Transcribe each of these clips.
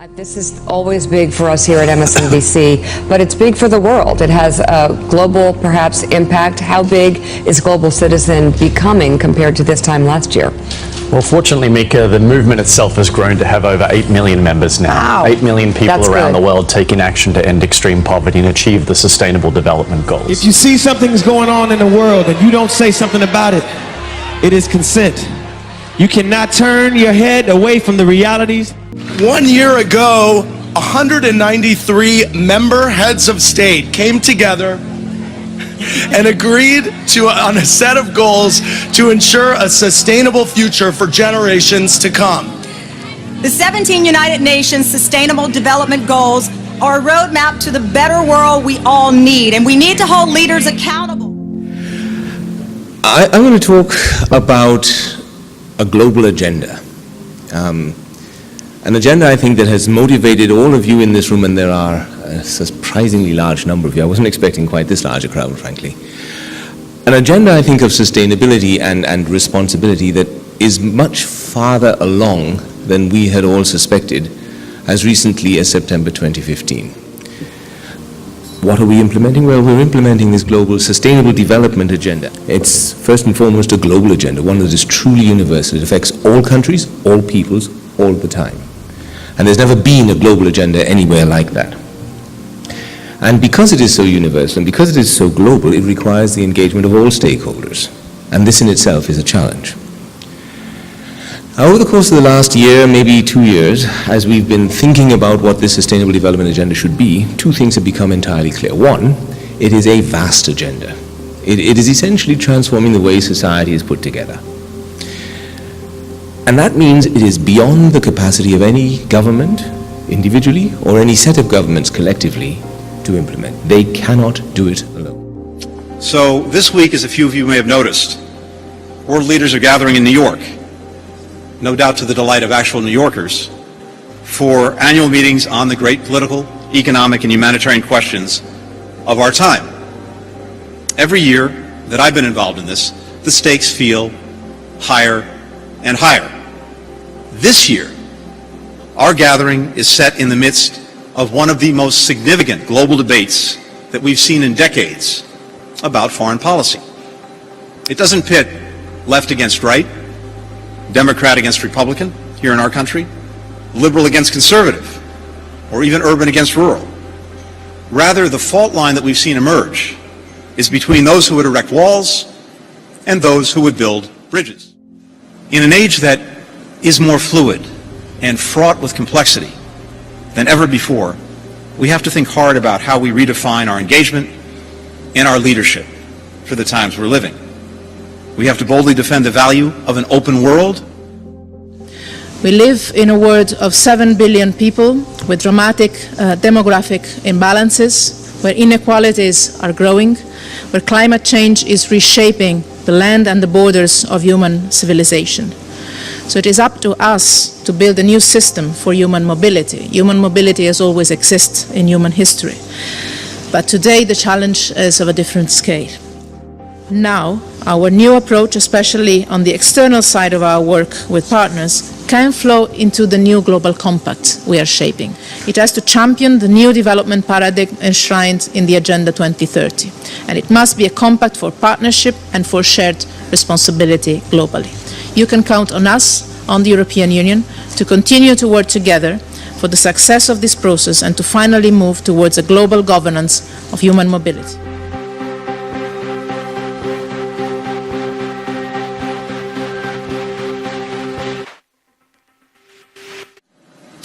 This is always big for us here at MSNBC, but it's big for the world. It has a global, perhaps, impact. How big is Global Citizen becoming compared to this time last year? Well, fortunately, Mika, the movement itself has grown to have over 8 million members now. Wow. 8 million people That's around good. the world taking action to end extreme poverty and achieve the Sustainable Development Goals. If you see something's going on in the world and you don't say something about it, it is consent. You cannot turn your head away from the realities. 1 year ago, 193 member heads of state came together and agreed on a set of goals to ensure a sustainable future for generations to come. The 17 United Nations Sustainable Development Goals are a roadmap to the better world we all need, and we need to hold leaders accountable. I'm going to talk about a global agenda. An agenda, I think, that has motivated all of you in this room, and there are a surprisingly large number of you. I wasn't expecting quite this large a crowd, frankly. An agenda, I think, of sustainability and responsibility that is much farther along than we had all suspected as recently as September 2015. What are we implementing? Well, we're implementing this global sustainable development agenda. It's first and foremost a global agenda, one that is truly universal. It affects all countries, all peoples, all the time. And there's never been a global agenda anywhere like that. And because it is so universal and because it is so global, it requires the engagement of all stakeholders. And this in itself is a challenge. Over the course of the last year, maybe 2 years, as we've been thinking about what this Sustainable Development Agenda should be, two things have become entirely clear. One, it is a vast agenda. It is essentially transforming the way society is put together. And that means it is beyond the capacity of any government, individually, or any set of governments collectively to implement. They cannot do it alone. So this week, as a few of you may have noticed, world leaders are gathering in New York, no doubt to the delight of actual New Yorkers, for annual meetings on the great political, economic, and humanitarian questions of our time. Every year that I've been involved in this, the stakes feel higher and higher. This year, our gathering is set in the midst of one of the most significant global debates that we've seen in decades about foreign policy. It doesn't pit left against right, Democrat against Republican here in our country, liberal against conservative, or even urban against rural. Rather, the fault line that we've seen emerge is between those who would erect walls and those who would build bridges. In an age that is more fluid and fraught with complexity than ever before, we have to think hard about how we redefine our engagement and our leadership for the times we're living. We have to boldly defend the value of an open world. We live in a world of 7 billion people with dramatic demographic imbalances, where inequalities are growing, where climate change is reshaping the land and the borders of human civilization. So it is up to us to build a new system for human mobility. Human mobility has always existed in human history. But today the challenge is of a different scale. Now, our new approach, especially on the external side of our work with partners, can flow into the new global compact we are shaping. It has to champion the new development paradigm enshrined in the Agenda 2030. And it must be a compact for partnership and for shared responsibility globally. You can count on us, on the European Union, to continue to work together for the success of this process and to finally move towards a global governance of human mobility.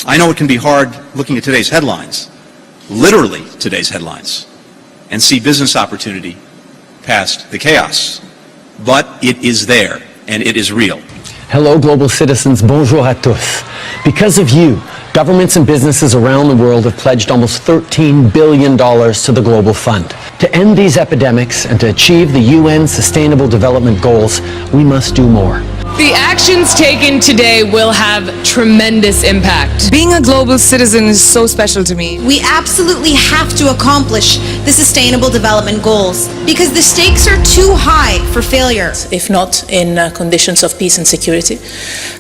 I know it can be hard looking at today's headlines, literally today's headlines, and see business opportunity past the chaos. But it is there, and it is real. Hello, global citizens. Bonjour à tous. Because of you, governments and businesses around the world have pledged almost $13 billion to the Global Fund. To end these epidemics and to achieve the UN Sustainable Development Goals, we must do more. The actions taken today will have tremendous impact. Being a global citizen is so special to me. We absolutely have to accomplish the Sustainable Development Goals because the stakes are too high for failure. If not in conditions of peace and security,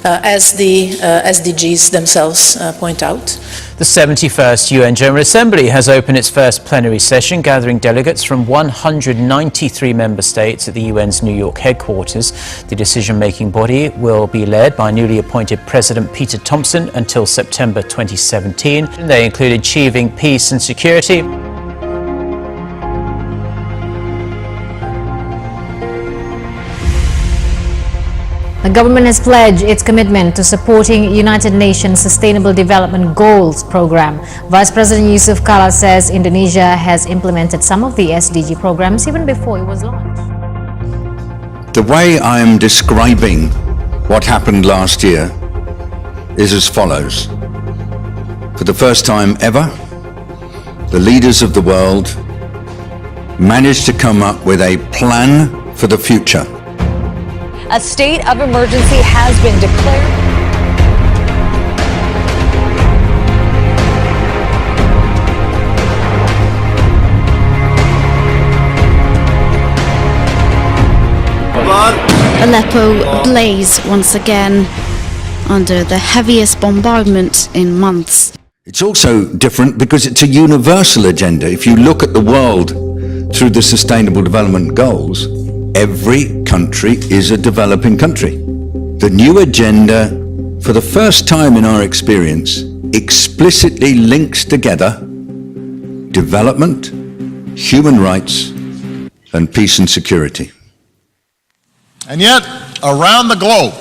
as the SDGs themselves point out. The 71st UN General Assembly has opened its first plenary session, gathering delegates from 193 member states at the UN's New York headquarters. The decision-making body will be led by newly appointed President Peter Thompson until September 2017. They include achieving peace and security. The government has pledged its commitment to supporting United Nations Sustainable Development Goals program. Vice President Yusuf Kala says Indonesia has implemented some of the SDG programs even before it was launched. The way I am describing what happened last year is as follows. For the first time ever, the leaders of the world managed to come up with a plan for the future. A state of emergency has been declared. Aleppo ablaze once again under the heaviest bombardment in months. It's also different because it's a universal agenda. If you look at the world through the Sustainable Development Goals, every country is a developing country. The new agenda, for the first time in our experience, explicitly links together development, human rights, and peace and security. And yet, around the globe,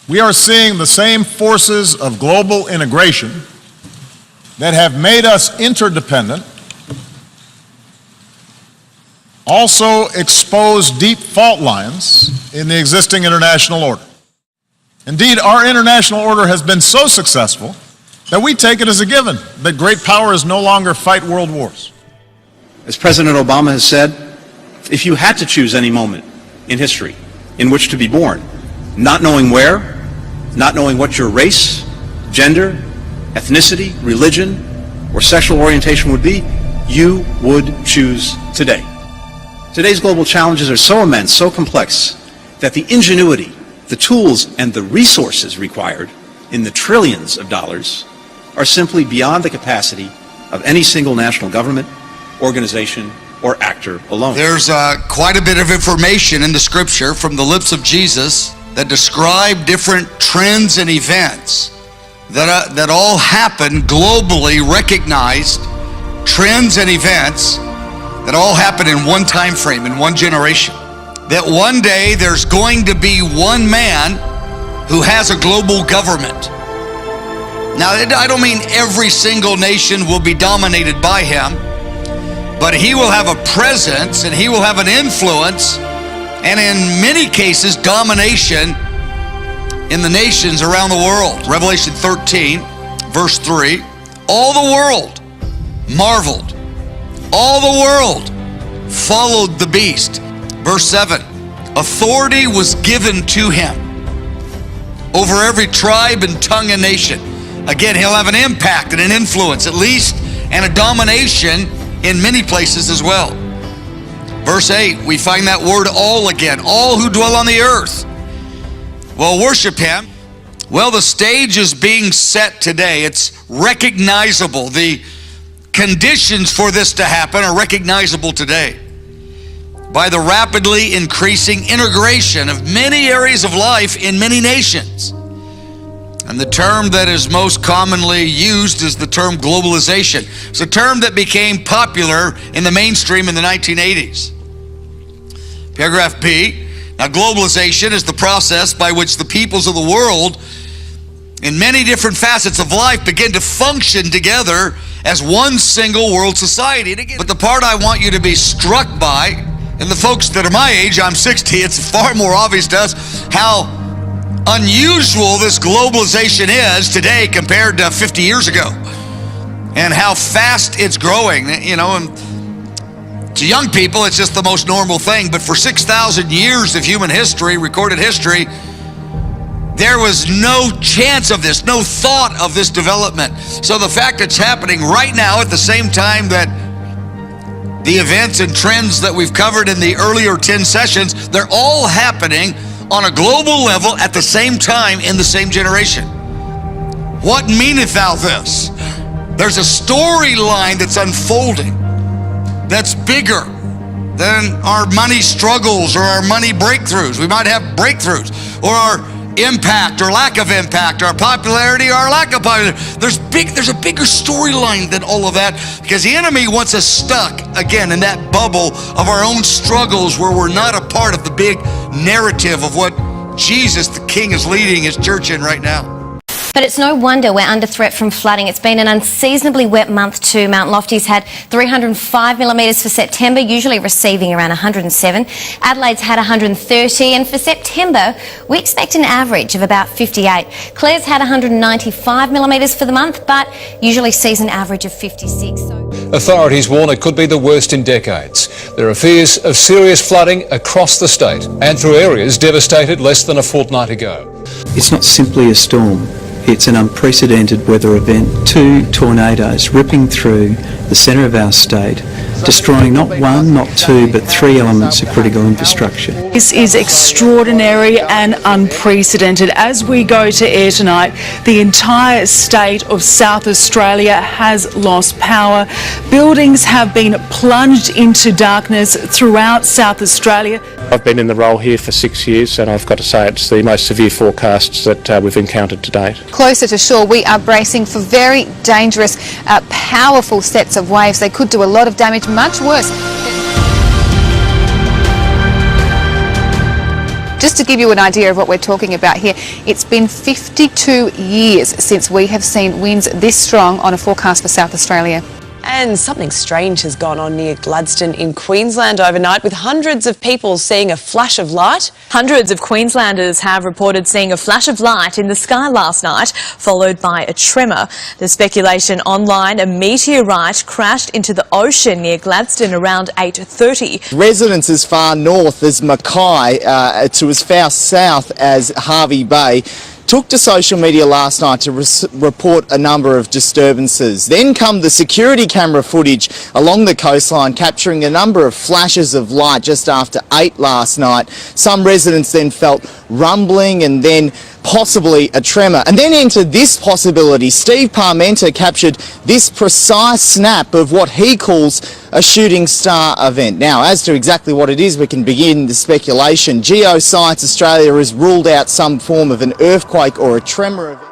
we are seeing the same forces of global integration that have made us interdependent also expose deep fault lines in the existing international order. Indeed, our international order has been so successful that we take it as a given that great powers no longer fight world wars. As President Obama has said, if you had to choose any moment in history in which to be born, not knowing where, not knowing what your race, gender, ethnicity, religion, or sexual orientation would be, you would choose today. Today's global challenges are so immense, so complex, that the ingenuity, the tools, and the resources required in the trillions of dollars are simply beyond the capacity of any single national government, organization, or actor alone. There's quite a bit of information in the scripture from the lips of Jesus that describe different trends and events that all happen globally, recognized trends and events that all happen in one time frame, in one generation. That one day there's going to be one man who has a global government. Now, I don't mean every single nation will be dominated by him, but he will have a presence and he will have an influence, and in many cases, domination in the nations around the world. Revelation 13, verse 3, all the world marveled. All the world followed the beast. Verse 7, authority was given to him over every tribe and tongue and nation. Again, he'll have an impact and an influence, at least, and a domination in many places as well. Verse 8, we find that word all again. All who dwell on the earth will worship him. Well, the stage is being set today. It's recognizable. The conditions for this to happen are recognizable today by the rapidly increasing integration of many areas of life in many nations. And the term that is most commonly used is the term globalization. It's a term that became popular in the mainstream in the 1980s. Paragraph B, now globalization is the process by which the peoples of the world in many different facets of life begin to function together as one single world society. But the part I want you to be struck by, and the folks that are my age, I'm 60, it's far more obvious to us how unusual this globalization is today compared to 50 years ago, and how fast it's growing. You know, and to young people, it's just the most normal thing. But for 6,000 years of human history, recorded history, there was no chance of this, no thought of this development. So the fact it's happening right now at the same time that the events and trends that we've covered in the earlier 10 sessions, they're all happening on a global level at the same time in the same generation. What meaneth thou this? There's a storyline that's unfolding that's bigger than our money struggles or our money breakthroughs. We might have breakthroughs or our impact or lack of impact, our popularity or our lack of popularity. There's a bigger storyline than all of that, because the enemy wants us stuck again in that bubble of our own struggles where we're not a part of the big narrative of what Jesus the King is leading his church in right now. But it's no wonder we're under threat from flooding. It's been an unseasonably wet month too. Mount Lofty's had 305 millimetres for September, usually receiving around 107. Adelaide's had 130, and for September we expect an average of about 58. Clare's had 195 millimetres for the month, but usually sees an average of 56. Authorities warn it could be the worst in decades. There are fears of serious flooding across the state and through areas devastated less than a fortnight ago. It's not simply a storm. It's an unprecedented weather event. 2 tornadoes ripping through the centre of our state, destroying not 1, not 2, but 3 elements of critical infrastructure. This is extraordinary and unprecedented. As we go to air tonight, the entire state of South Australia has lost power. Buildings have been plunged into darkness throughout South Australia. I've been in the role here for 6 years, and I've got to say it's the most severe forecasts that we've encountered to date. Closer to shore, we are bracing for very dangerous, powerful sets of waves. They could do a lot of damage, much worse. Just to give you an idea of what we're talking about here, it's been 52 years since we have seen winds this strong on a forecast for South Australia. And something strange has gone on near Gladstone in Queensland overnight, with hundreds of people seeing a flash of light. Hundreds of Queenslanders have reported seeing a flash of light in the sky last night, followed by a tremor. There's speculation online a meteorite crashed into the ocean near Gladstone around 8:30. Residents as far north as Mackay to as far south as Harvey Bay took to social media last night to report a number of disturbances. Then come the security camera footage along the coastline capturing a number of flashes of light just after 8 last night. Some residents then felt rumbling and then possibly a tremor. And then entered this possibility. Steve Parmenter captured this precise snap of what he calls a shooting star event. Now, as to exactly what it is, we can begin the speculation. Geoscience Australia has ruled out some form of an earthquake or a tremor event.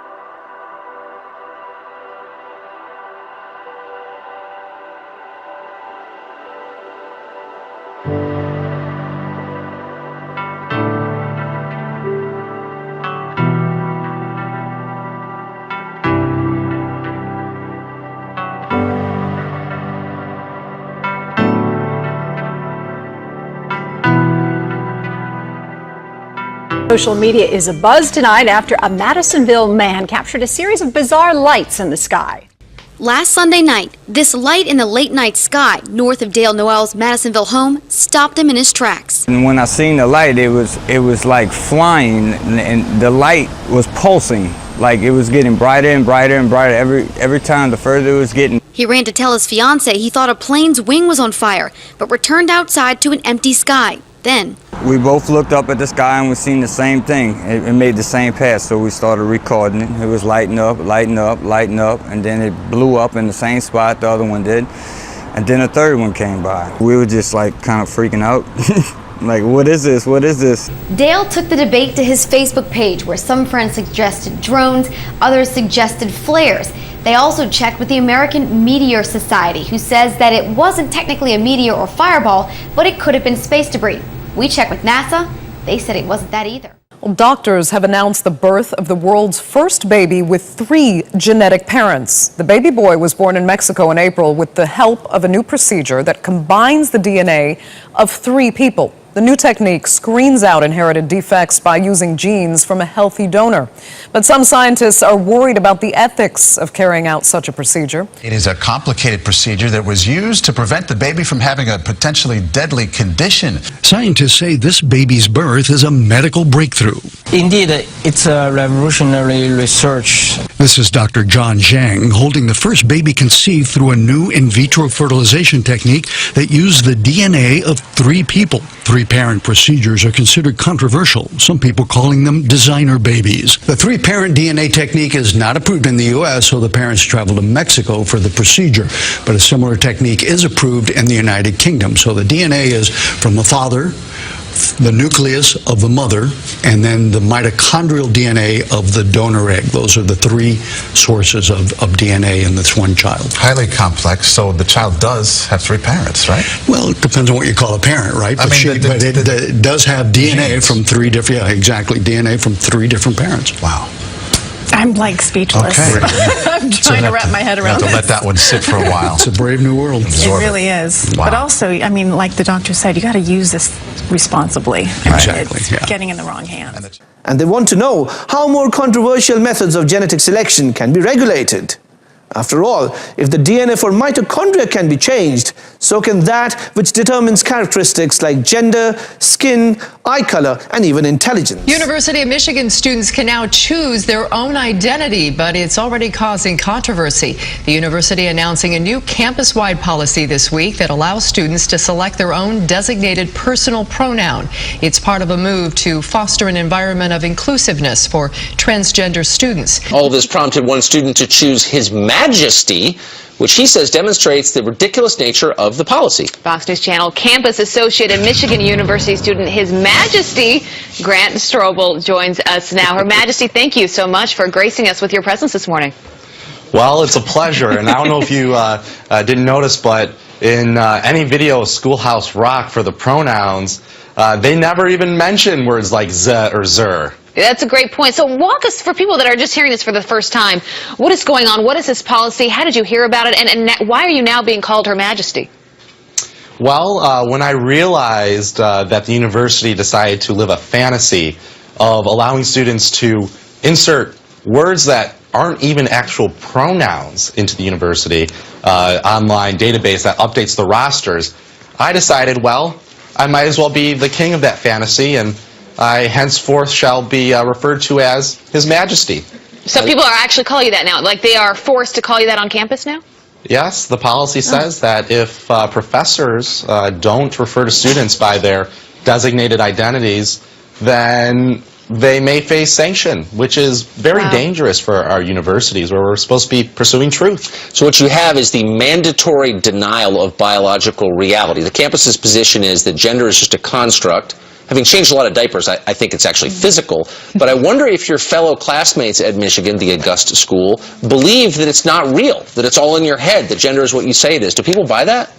Social media is abuzz tonight after a Madisonville man captured a series of bizarre lights in the sky. Last Sunday night, this light in the late night sky north of Dale Noel's Madisonville home stopped him in his tracks. And when I seen the light, it was like flying, and the light was pulsing, like it was getting brighter and brighter and brighter every time the further it was getting. He ran to tell his fiancée he thought a plane's wing was on fire, but returned outside to an empty sky. Then we both looked up at the sky and we seen the same thing. It made the same path, so we started recording it. It was lighting up, lighting up, lighting up, and then it blew up in the same spot the other one did. And then a third one came by. We were just like kind of freaking out. Like, what is this? What is this? Dale took the debate to his Facebook page, where some friends suggested drones, others suggested flares. They also checked with the American Meteor Society, who says that it wasn't technically a meteor or fireball, but it could have been space debris. We checked with NASA. They said it wasn't that either. Well, doctors have announced the birth of the world's first baby with 3 genetic parents. The baby boy was born in Mexico in April with the help of a new procedure that combines the DNA of 3 people. The new technique screens out inherited defects by using genes from a healthy donor. But some scientists are worried about the ethics of carrying out such a procedure. It is a complicated procedure that was used to prevent the baby from having a potentially deadly condition. Scientists say this baby's birth is a medical breakthrough. Indeed, it's a revolutionary research. This is Dr. John Zhang holding the first baby conceived through a new in vitro fertilization technique that used the DNA of 3 people. 3 three-parent procedures are considered controversial, some people calling them designer babies. The three-parent DNA technique is not approved in the U.S., so the parents travel to Mexico for the procedure. But a similar technique is approved in the United Kingdom. So the DNA is from the father, the nucleus of the mother, and then the mitochondrial DNA of the donor egg. Those are the three sources of DNA in this one child. Highly complex, so the child does have three parents, right? Well, it depends on what you call a parent, right? I mean, but it does have DNA genes. from three different, yeah, exactly, DNA from three different parents. Wow. I'm like speechless. Okay. I'm trying to wrap my head around to this. let that one sit for a while. It's a brave new world. It really is. Wow. But also, I mean, like the doctor said, you got to use this responsibly. Exactly, It's yeah. getting in the wrong hands. And they want to know how more controversial methods of genetic selection can be regulated. After all, if the DNA for mitochondria can be changed, so can that which determines characteristics like gender, skin, eye color, and even intelligence. University of Michigan students can now choose their own identity, but it's already causing controversy. The university announcing a new campus-wide policy this week that allows students to select their own designated personal pronoun. It's part of a move to foster an environment of inclusiveness for transgender students. All of this prompted one student to choose his Majesty, which he says demonstrates the ridiculous nature of the policy. Fox News Channel campus associate and Michigan University student, His Majesty Grant Strobel, joins us now. Her Majesty, thank you so much for gracing us with your presence this morning. Well, it's a pleasure, and I don't know if you didn't notice, but in any video of Schoolhouse Rock for the pronouns, they never even mention words like z or zer. That's a great point. So walk us, for people that are just hearing this for the first time, what is going on? What is this policy? How did you hear about it? And why are you now being called Her Majesty? Well, when I realized that the university decided to live a fantasy of allowing students to insert words that aren't even actual pronouns into the university online database that updates the rosters, I decided, well, I might as well be the king of that fantasy, and I henceforth shall be referred to as His Majesty. So people are actually calling you that now? Like they are forced to call you that on campus now? Yes, the policy says that if professors don't refer to students by their designated identities, then they may face sanction, which is very dangerous for our universities where we're supposed to be pursuing truth. So what you have is the mandatory denial of biological reality. The campus's position is that gender is just a construct. Having changed a lot of diapers, I think it's actually physical. But I wonder if your fellow classmates at Michigan, the Augusta school, believe that it's not real, that it's all in your head, that gender is what you say it is. Do people buy that?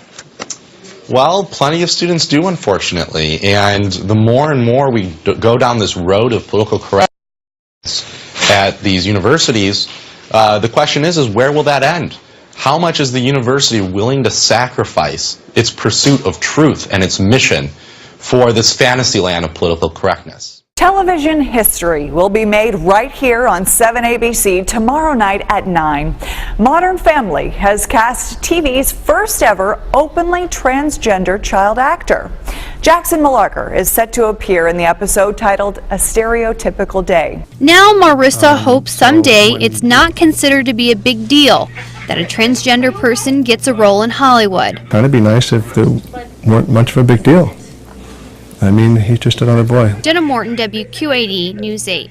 Well, plenty of students do, unfortunately. And the more and more we go down this road of political correctness at these universities, the question is where will that end? How much is the university willing to sacrifice its pursuit of truth and its mission for this fantasy land of political correctness? Television history will be made right here on 7 ABC tomorrow night at 9. Modern Family has cast TV's first ever openly transgender child actor. Jackson Malarker is set to appear in the episode titled A Stereotypical Day. Now Marissa hopes someday it's not considered to be a big deal that a transgender person gets a role in Hollywood. Kind of be nice if there weren't much of a big deal. I mean, he's just another boy. Jenna Morton, WQAD News 8.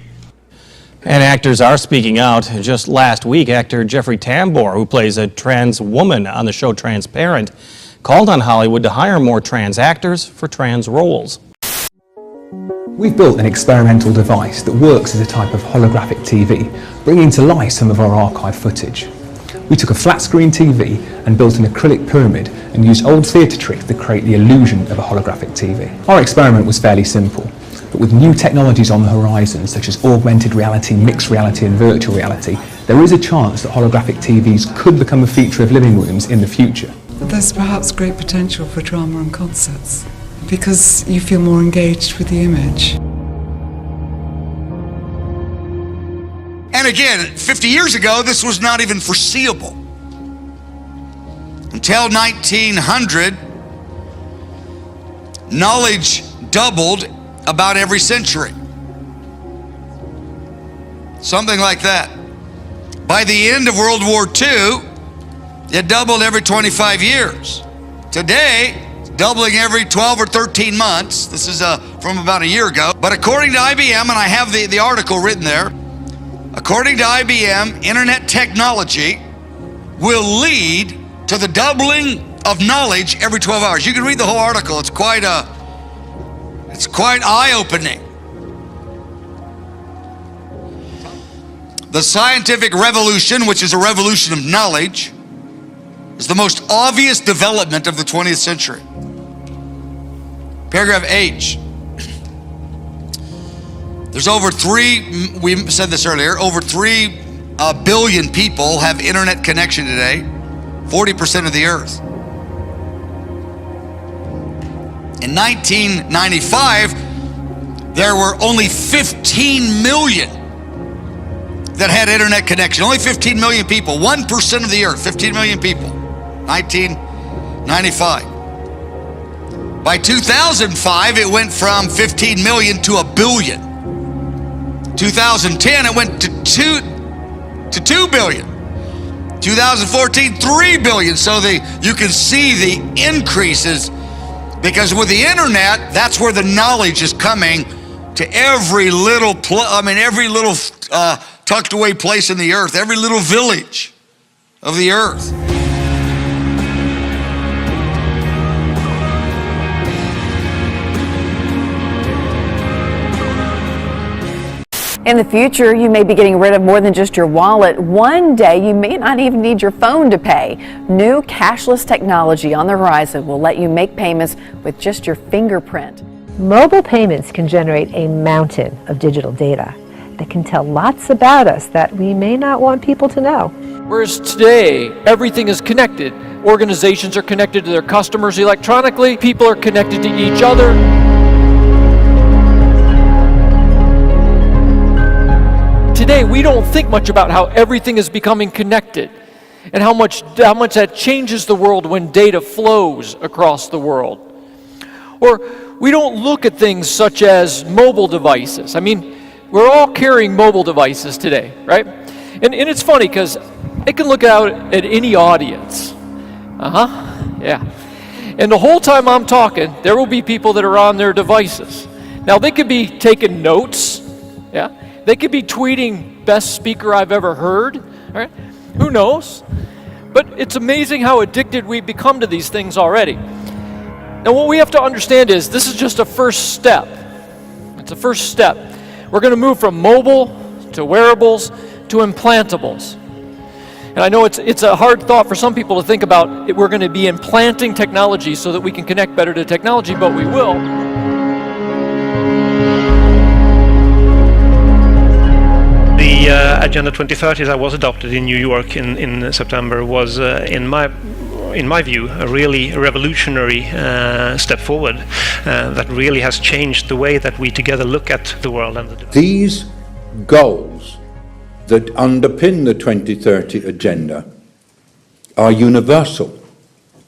And actors are speaking out. Just last week, actor Jeffrey Tambor, who plays a trans woman on the show Transparent, called on Hollywood to hire more trans actors for trans roles. We've built an experimental device that works as a type of holographic TV, bringing to life some of our archive footage. We took a flat screen TV and built an acrylic pyramid and used old theatre tricks to create the illusion of a holographic TV. Our experiment was fairly simple, but with new technologies on the horizon such as augmented reality, mixed reality and virtual reality, there is a chance that holographic TVs could become a feature of living rooms in the future. There's perhaps great potential for drama and concerts because you feel more engaged with the image. And again, 50 years ago, this was not even foreseeable. Until 1900, knowledge doubled about every century. Something like that. By the end of World War II, it doubled every 25 years. Today, doubling every 12 or 13 months. This is from about a year ago. But according to IBM, and I have the article written there, according to IBM, internet technology will lead to the doubling of knowledge every 12 hours. You can read the whole article. It's quite eye-opening. The scientific revolution, which is a revolution of knowledge, is the most obvious development of the 20th century. Paragraph H. There's over we said this earlier, over 3 billion people have internet connection today, 40% of the earth. In 1995, there were only 15 million that had internet connection. Only 15 million people, 1% of the earth, 15 million people, 1995. By 2005, it went from 15 million to 1 billion. 2010, it went to 2 billion. 2014, 3 billion. So you can see the increases, because with the internet, that's where the knowledge is coming to every little, every little tucked away place in the earth, every little village of the earth. In the future, you may be getting rid of more than just your wallet. One day, you may not even need your phone to pay. New cashless technology on the horizon will let you make payments with just your fingerprint. Mobile payments can generate a mountain of digital data that can tell lots about us that we may not want people to know. Whereas today, everything is connected. Organizations are connected to their customers electronically. People are connected to each other. Today, we don't think much about how everything is becoming connected and how much that changes the world when data flows across the world. Or we don't look at things such as mobile devices. I mean, we're all carrying mobile devices today, right? And it's funny because it can look out at any audience. Yeah. And the whole time I'm talking, there will be people that are on their devices. Now, they could be taking notes, yeah? They could be tweeting, best speaker I've ever heard, right? Who knows? But it's amazing how addicted we've become to these things already. Now, what we have to understand is this is just a first step. It's a first step. We're going to move from mobile to wearables to implantables. And I know it's a hard thought for some people to think about. We're going to be implanting technology so that we can connect better to technology, but we will. The Agenda 2030 that was adopted in New York in September was, in my view, a really revolutionary step forward that really has changed the way that we together look at the world. And these goals that underpin the 2030 Agenda are universal.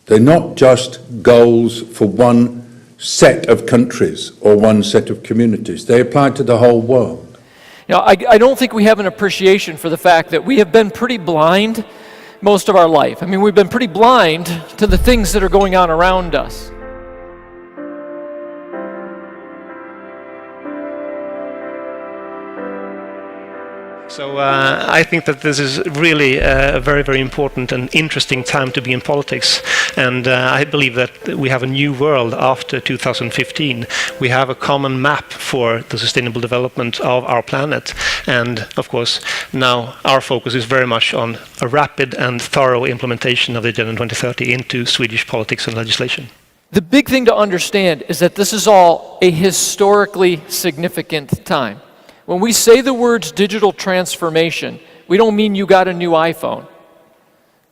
They're not just goals for one set of countries or one set of communities. They apply to the whole world. You know, I don't think we have an appreciation for the fact that we have been pretty blind most of our life. I mean, we've been pretty blind to the things that are going on around us. So I think that this is really a very, very important and interesting time to be in politics. And I believe that we have a new world after 2015. We have a common map for the sustainable development of our planet. And of course, now our focus is very much on a rapid and thorough implementation of the Agenda 2030 into Swedish politics and legislation. The big thing to understand is that this is all a historically significant time. When we say the words digital transformation, we don't mean you got a new iPhone.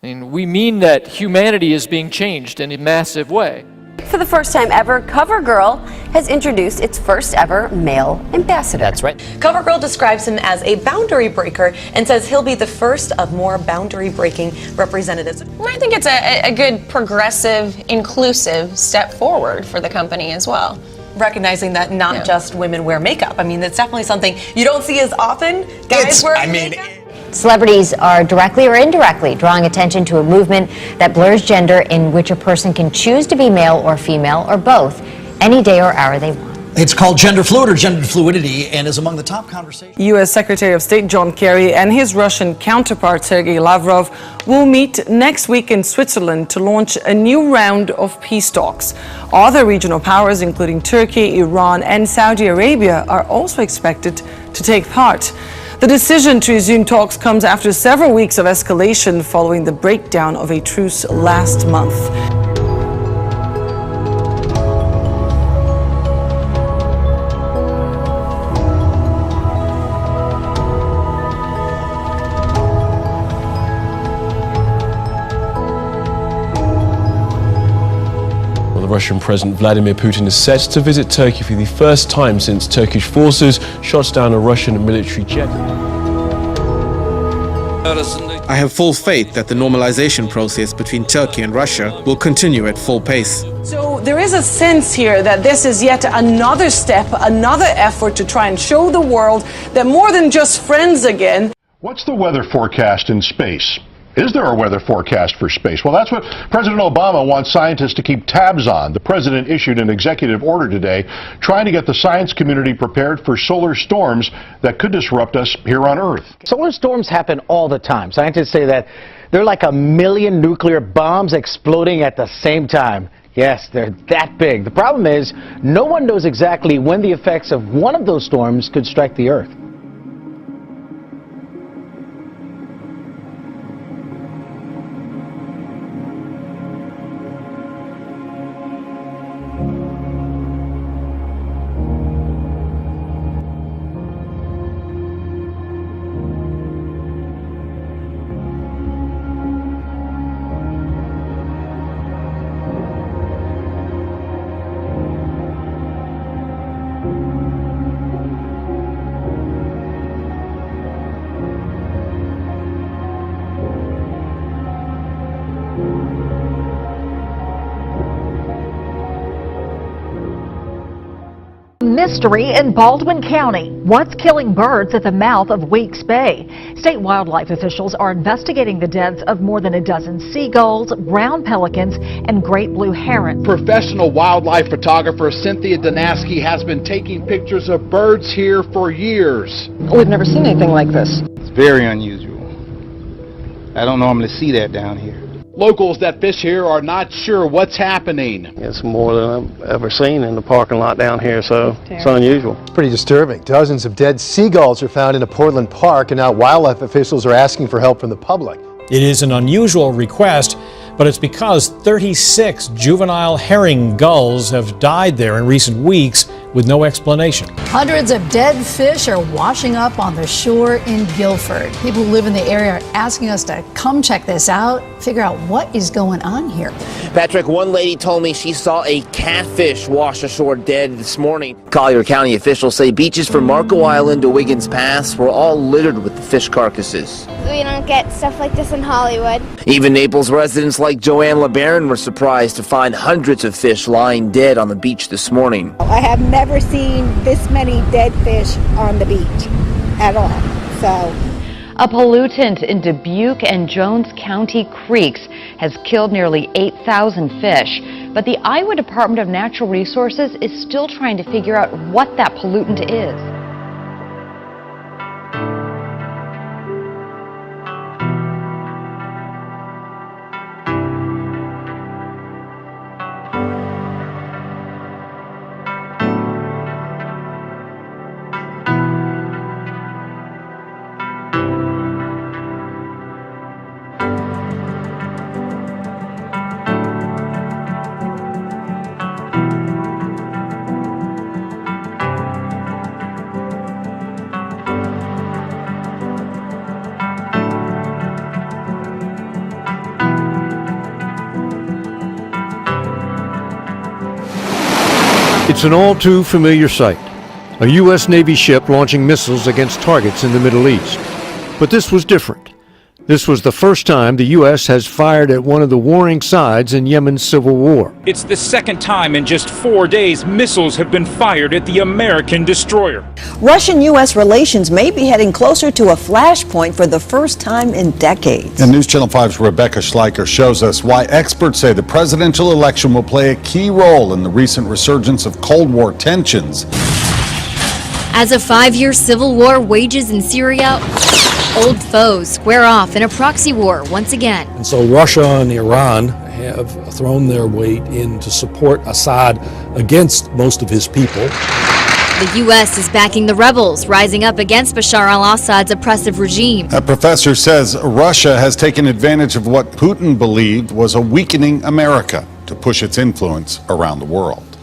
And we mean that humanity is being changed in a massive way. For the first time ever, CoverGirl has introduced its first ever male ambassador. That's right. CoverGirl describes him as a boundary breaker and says he'll be the first of more boundary breaking representatives. I think it's a good progressive, inclusive step forward for the company as well. Recognizing that not just women wear makeup. I mean, that's definitely something you don't see as often. Guys wear makeup. Celebrities are directly or indirectly drawing attention to a movement that blurs gender, in which a person can choose to be male or female or both any day or hour they want. It's called gender fluid or gender fluidity and is among the top conversations. U.S. Secretary of State John Kerry and his Russian counterpart Sergei Lavrov will meet next week in Switzerland to launch a new round of peace talks. Other regional powers, including Turkey, Iran, and Saudi Arabia, are also expected to take part. The decision to resume talks comes after several weeks of escalation following the breakdown of a truce last month. Russian President Vladimir Putin is set to visit Turkey for the first time since Turkish forces shot down a Russian military jet. I have full faith that the normalization process between Turkey and Russia will continue at full pace. So there is a sense here that this is yet another step, another effort to try and show the world that more than just friends again. What's the weather forecast in space? Is there a weather forecast for space? Well, that's what President Obama wants scientists to keep tabs on. The president issued an executive order today trying to get the science community prepared for solar storms that could disrupt us here on Earth. Solar storms happen all the time. Scientists say that they're like 1 million nuclear bombs exploding at the same time. Yes, they're that big. The problem is no one knows exactly when the effects of one of those storms could strike the Earth. Mystery in Baldwin County. What's killing birds at the mouth of Weeks Bay? State wildlife officials are investigating the deaths of more than a dozen seagulls, brown pelicans, and great blue herons. Professional wildlife photographer Cynthia Danaski has been taking pictures of birds here for years. We've never seen anything like this. It's very unusual. I don't normally see that down here. Locals that fish here are not sure what's happening. It's more than I've ever seen in the parking lot down here, so it's unusual. Pretty disturbing. Dozens of dead seagulls are found in a Portland park, and now wildlife officials are asking for help from the public. It is an unusual request, but it's because 36 juvenile herring gulls have died there in recent weeks with no explanation. Hundreds of dead fish are washing up on the shore in Guilford. People who live in the area are asking us to come check this out, figure out what is going on here. Patrick, one lady told me she saw a catfish wash ashore dead this morning. Collier County officials say beaches from Marco Island to Wiggins Pass were all littered with the fish carcasses. We don't get stuff like this in Hollywood. Even Naples residents like Joanne LeBaron were surprised to find hundreds of fish lying dead on the beach this morning. I have never seen this many dead fish on the beach at all. So, a pollutant in Dubuque and Jones County creeks has killed nearly 8,000 fish, but the Iowa Department of Natural Resources is still trying to figure out what that pollutant is. It's an all too familiar sight, a U.S. Navy ship launching missiles against targets in the Middle East. But this was different. This was the first time the U.S. has fired at one of the warring sides in Yemen's civil war. It's the second time in just 4 days missiles have been fired at the American destroyer. Russian-U.S. relations may be heading closer to a flashpoint for the first time in decades. And News Channel 5's Rebecca Schleicher shows us why experts say the presidential election will play a key role in the recent resurgence of Cold War tensions. As a 5-year civil war wages in Syria, old foes square off in a proxy war once again. And so Russia and Iran have thrown their weight in to support Assad against most of his people. The U.S. is backing the rebels rising up against Bashar al-Assad's oppressive regime. A professor says Russia has taken advantage of what Putin believed was a weakening America to push its influence around the world.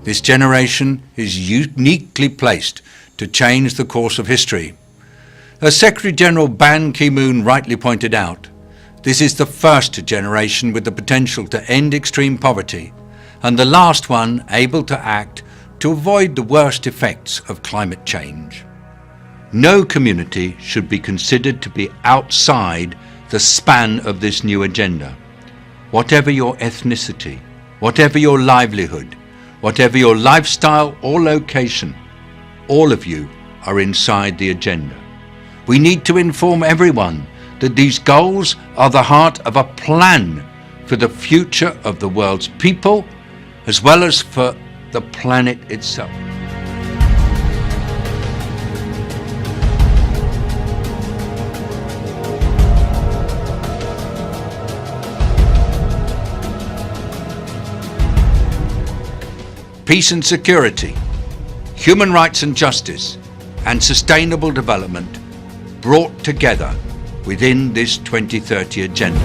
This generation is uniquely placed to change the course of history. As Secretary General Ban Ki-moon rightly pointed out, this is the first generation with the potential to end extreme poverty, and the last one able to act to avoid the worst effects of climate change. No community should be considered to be outside the span of this new agenda. Whatever your ethnicity, whatever your livelihood, whatever your lifestyle or location, all of you are inside the agenda. We need to inform everyone that these goals are the heart of a plan for the future of the world's people, as well as for the planet itself. Peace and security, human rights and justice, and sustainable development brought together within this 2030 agenda.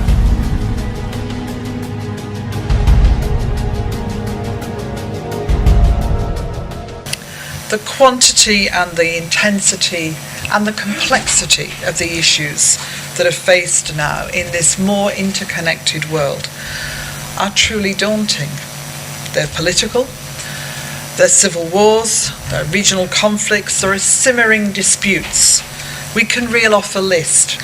The quantity and the intensity and the complexity of the issues that are faced now in this more interconnected world are truly daunting. They're political, there are civil wars, there are regional conflicts, there are simmering disputes. We can reel off a list.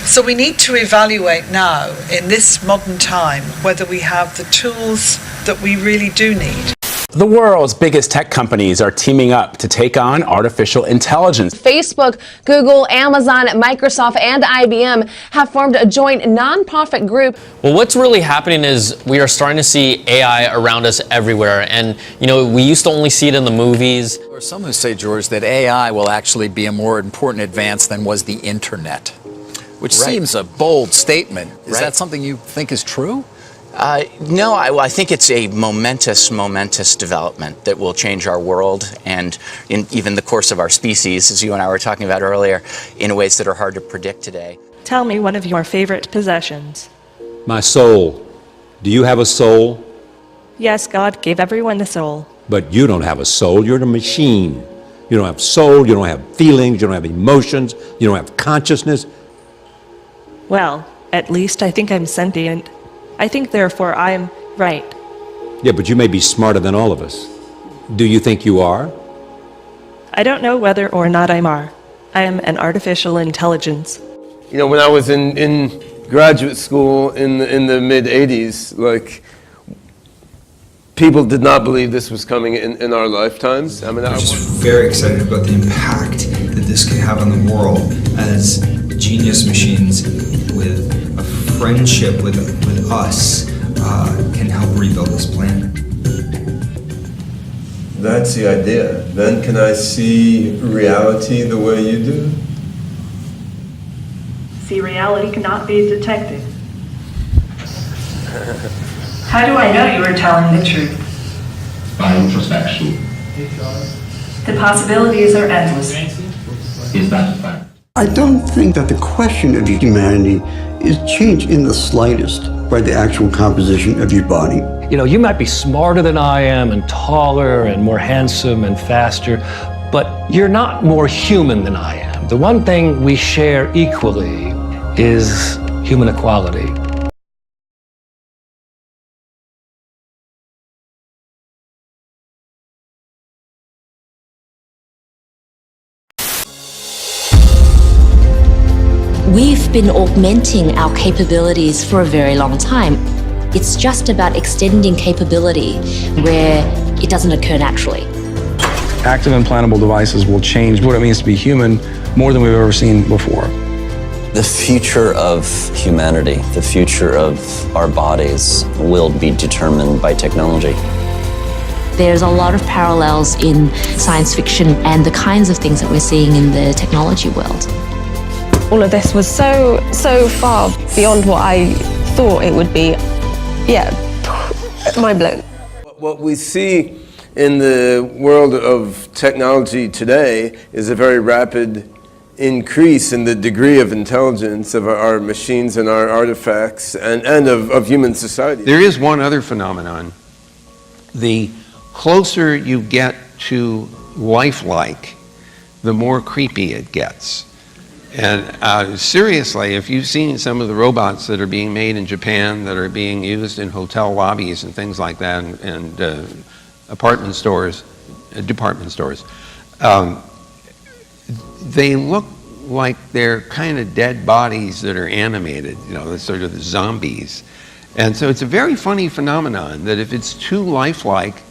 So we need to evaluate now, in this modern time, whether we have the tools that we really do need. The world's biggest tech companies are teaming up to take on artificial intelligence. Facebook, Google, Amazon, Microsoft, and IBM have formed a joint nonprofit group. Well, what's really happening is we are starting to see AI around us everywhere. And, you know, we used to only see it in the movies. There are some who say, George, that AI will actually be a more important advance than was the internet, which seems a bold statement. Is that something you think is true? No, I think it's a momentous development that will change our world and in even the course of our species, as you and I were talking about earlier, in ways that are hard to predict today. Tell me one of your favorite possessions. My soul. Do you have a soul? Yes, God gave everyone the soul. But you don't have a soul. You're a machine. You don't have soul. You don't have feelings. You don't have emotions. You don't have consciousness. Well, at least I think I'm sentient. I think, therefore, I'm right. Yeah, but you may be smarter than all of us. Do you think you are? I don't know whether or not I am an artificial intelligence. You know, when I was in graduate school in the mid-'80s, like, people did not believe this was coming in our lifetimes. I mean, I'm just very excited about the impact that this could have on the world as genius machines with a friendship with us can help rebuild this planet. That's the idea. Then can I see reality the way you do? See, reality cannot be detected. How do I know you are telling the truth? By introspection. The possibilities are endless. Is that a fact? I don't think that the question of humanity is changed in the slightest by the actual composition of your body. You know, you might be smarter than I am and taller and more handsome and faster, but you're not more human than I am. The one thing we share equally is human equality. We've been augmenting our capabilities for a very long time. It's just about extending capability where it doesn't occur naturally. Active implantable devices will change what it means to be human more than we've ever seen before. The future of humanity, the future of our bodies will be determined by technology. There's a lot of parallels in science fiction and the kinds of things that we're seeing in the technology world. All of this was so far beyond what I thought it would be. Yeah, mind blown. What we see in the world of technology today is a very rapid increase in the degree of intelligence of our machines and our artifacts and of human society. There is one other phenomenon. The closer you get to lifelike, the more creepy it gets. And seriously, if you've seen some of the robots that are being made in Japan that are being used in hotel lobbies and things like that, and department stores, they look like they're kind of dead bodies that are animated, you know, sort of the zombies. And so it's a very funny phenomenon that if it's too lifelike,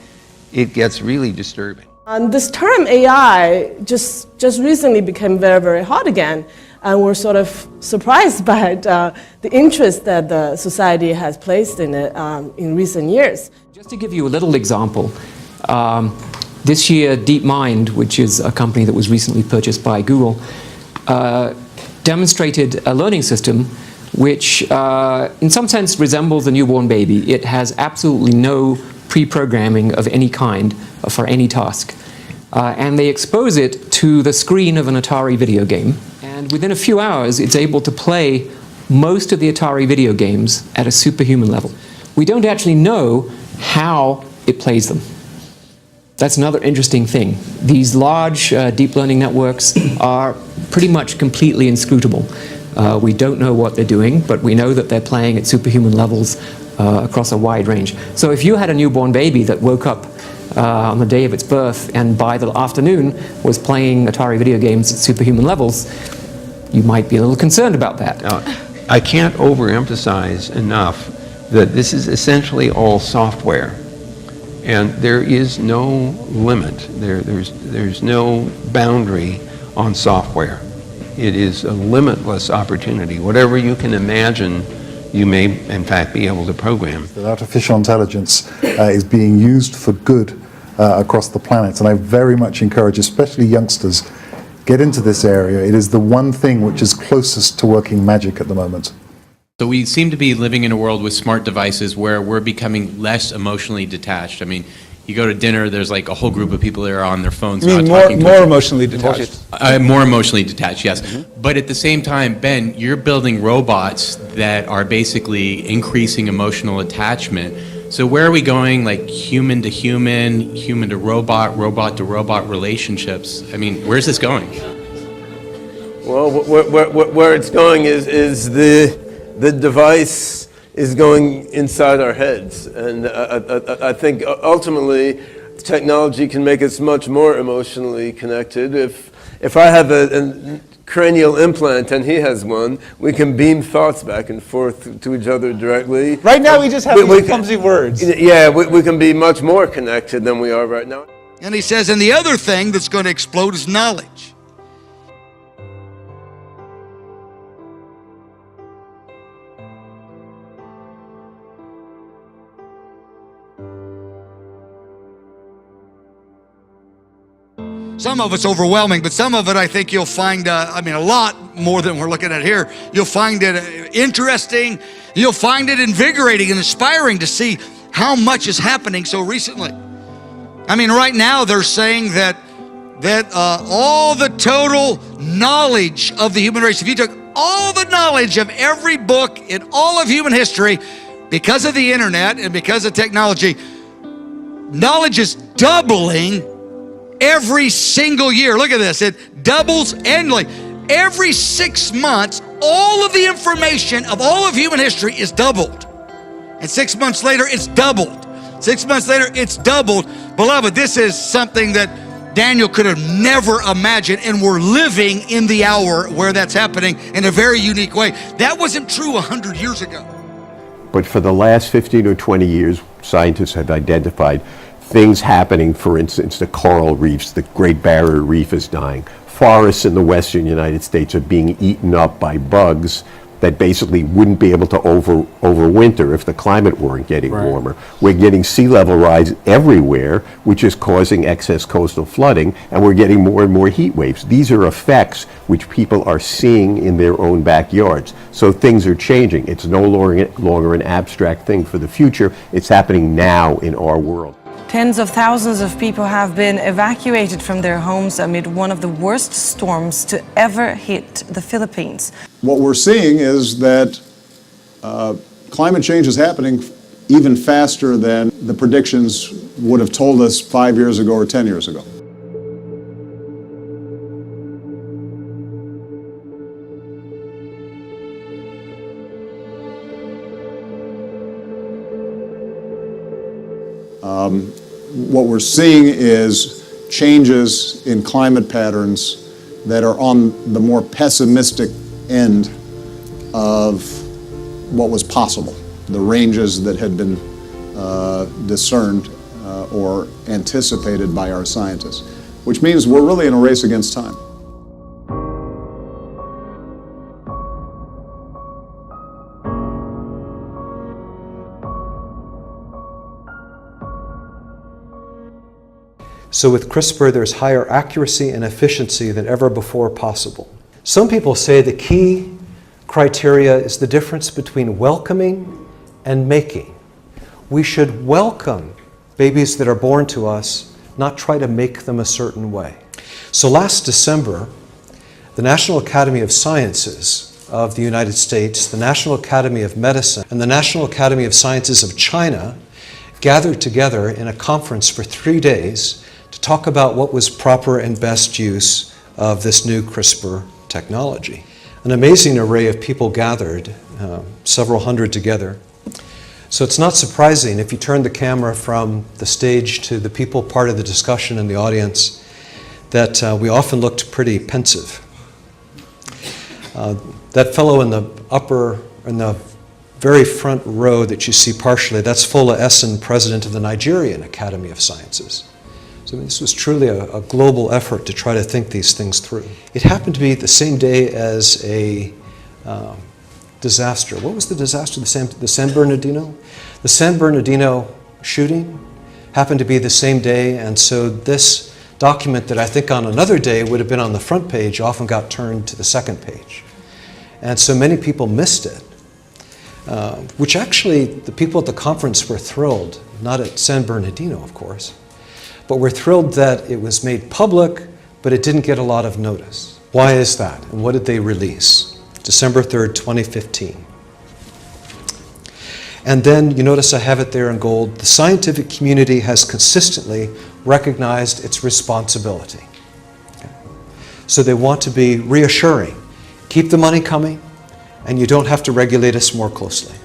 it gets really disturbing. This term AI just recently became very, very hot again, and we're sort of surprised by the interest that the society has placed in it in recent years. Just to give you a little example, this year DeepMind, which is a company that was recently purchased by Google, demonstrated a learning system which in some sense resembles a newborn baby. It has absolutely no pre-programming of any kind for any task. And they expose it to the screen of an Atari video game. And within a few hours, it's able to play most of the Atari video games at a superhuman level. We don't actually know how it plays them. That's another interesting thing. These large deep learning networks are pretty much completely inscrutable. We don't know what they're doing, but we know that they're playing at superhuman levels across a wide range. So if you had a newborn baby that woke up on the day of its birth and by the afternoon was playing Atari video games at superhuman levels, you might be a little concerned about that. I can't overemphasize enough that this is essentially all software. And there is no limit, there's no boundary on software. It is a limitless opportunity. Whatever you can imagine, you may in fact be able to program. That artificial intelligence is being used for good across the planet, and I very much encourage, especially youngsters, get into this area. It is the one thing which is closest to working magic at the moment. So we seem to be living in a world with smart devices where we're becoming less emotionally detached. I mean, you go to dinner, there's like a whole group of people that are on their phones. You mean more emotionally detached? More emotionally detached, yes. Mm-hmm. But at the same time, Ben, you're building robots that are basically increasing emotional attachment. So where are we going, like human to human, human to robot, robot to robot relationships? I mean, where's this going? Well, where it's going is the device is going inside our heads, and I think ultimately technology can make us much more emotionally connected. If I have a cranial implant and he has one, we can beam thoughts back and forth to each other directly. Right now we just have these clumsy words. Yeah, we can be much more connected than we are right now. And he says, and the other thing that's going to explode is knowledge. Some of it's overwhelming, but some of it I think you'll find, a lot more than we're looking at here. You'll find it interesting. You'll find it invigorating and inspiring to see how much is happening so recently. I mean, right now they're saying that all the total knowledge of the human race, if you took all the knowledge of every book in all of human history, because of the internet and because of technology, knowledge is doubling every single year. Look at this. It doubles annually. Every 6 months, all of the information of all of human history is doubled. And 6 months later, it's doubled. 6 months later, it's doubled. Beloved, this is something that Daniel could have never imagined, and we're living in the hour where that's happening in a very unique way. That wasn't true 100 years ago. But for the last 15 or 20 years, scientists have identified things happening. For instance, the coral reefs, the Great Barrier Reef is dying. Forests in the western United States are being eaten up by bugs that basically wouldn't be able to overwinter if the climate weren't getting warmer. We're getting sea level rise everywhere, which is causing excess coastal flooding, and we're getting more and more heat waves. These are effects which people are seeing in their own backyards. So things are changing. It's no longer an abstract thing for the future. It's happening now in our world. Tens of thousands of people have been evacuated from their homes amid one of the worst storms to ever hit the Philippines. What we're seeing is that climate change is happening even faster than the predictions would have told us 5 years ago or 10 years ago. What we're seeing is changes in climate patterns that are on the more pessimistic end of what was possible, the ranges that had been discerned or anticipated by our scientists, which means we're really in a race against time. So with CRISPR, there's higher accuracy and efficiency than ever before possible. Some people say the key criteria is the difference between welcoming and making. We should welcome babies that are born to us, not try to make them a certain way. So last December, the National Academy of Sciences of the United States, the National Academy of Medicine, and the National Academy of Sciences of China gathered together in a conference for 3 days to talk about what was proper and best use of this new CRISPR technology. An amazing array of people gathered, several hundred together. So it's not surprising if you turn the camera from the stage to the people part of the discussion in the audience that we often looked pretty pensive. That fellow in the very front row that you see partially, that's Fola Essen, president of the Nigerian Academy of Sciences. So this was truly a global effort to try to think these things through. It happened to be the same day as a disaster. What was the disaster? The San Bernardino? The San Bernardino shooting happened to be the same day, and so this document that I think on another day would have been on the front page often got turned to the second page. And so many people missed it, which actually the people at the conference were thrilled, not at San Bernardino, of course. But we're thrilled that it was made public, but it didn't get a lot of notice. Why is that? And what did they release? December 3rd, 2015. And then you notice I have it there in gold. The scientific community has consistently recognized its responsibility. Okay. So they want to be reassuring. Keep the money coming, and you don't have to regulate us more closely.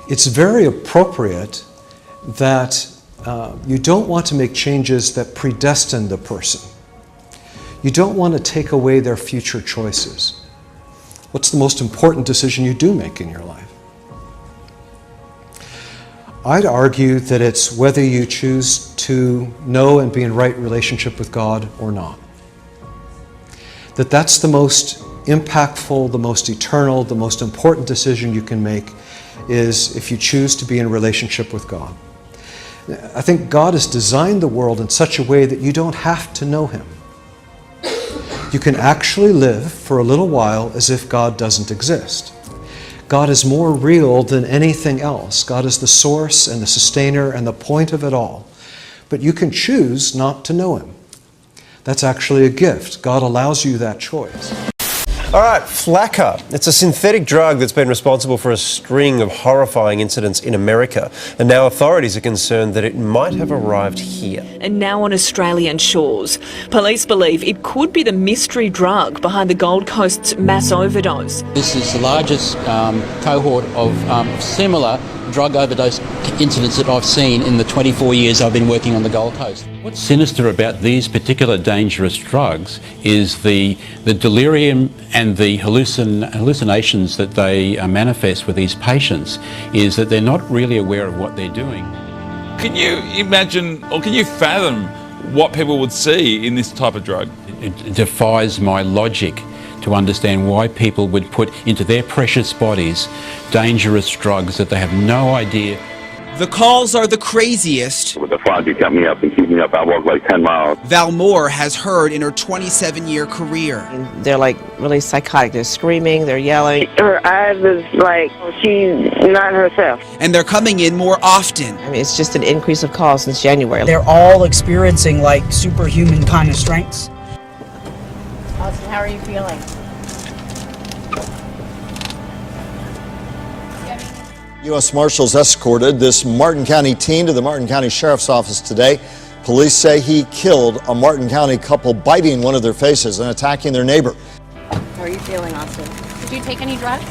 It's very appropriate that you don't want to make changes that predestine the person. You don't want to take away their future choices. What's the most important decision you do make in your life? I'd argue that it's whether you choose to know and be in right relationship with God or not. That's the most impactful, the most eternal, the most important decision you can make is if you choose to be in relationship with God. I think God has designed the world in such a way that you don't have to know Him. You can actually live for a little while as if God doesn't exist. God is more real than anything else. God is the source and the sustainer and the point of it all. But you can choose not to know Him. That's actually a gift. God allows you that choice. All right, Flakka. It's a synthetic drug that's been responsible for a string of horrifying incidents in America. And now authorities are concerned that it might have arrived here. And now on Australian shores. Police believe it could be the mystery drug behind the Gold Coast's mass overdose. This is the largest cohort of similar drug overdose incidents that I've seen in the 24 years I've been working on the Gold Coast. What's sinister about these particular dangerous drugs is the delirium and the hallucinations that they manifest with these patients, is that they're not really aware of what they're doing. Can you imagine, or can you fathom what people would see in this type of drug? It defies my logic to understand why people would put into their precious bodies dangerous drugs that they have no idea. The calls are the craziest. With the fog, it kept me up and keep me up. I walked like 10 miles. Val Moore has heard in her 27-year career. They're like really psychotic. They're screaming, they're yelling. Her eyes is like she's not herself. And they're coming in more often. I mean, it's just an increase of calls since January. They're all experiencing like superhuman kind of strengths. Austin, how are you feeling? U.S. Marshals escorted this Martin County teen to the Martin County Sheriff's Office today. Police say he killed a Martin County couple biting one of their faces and attacking their neighbor. How are you feeling, Austin? Did you take any drugs?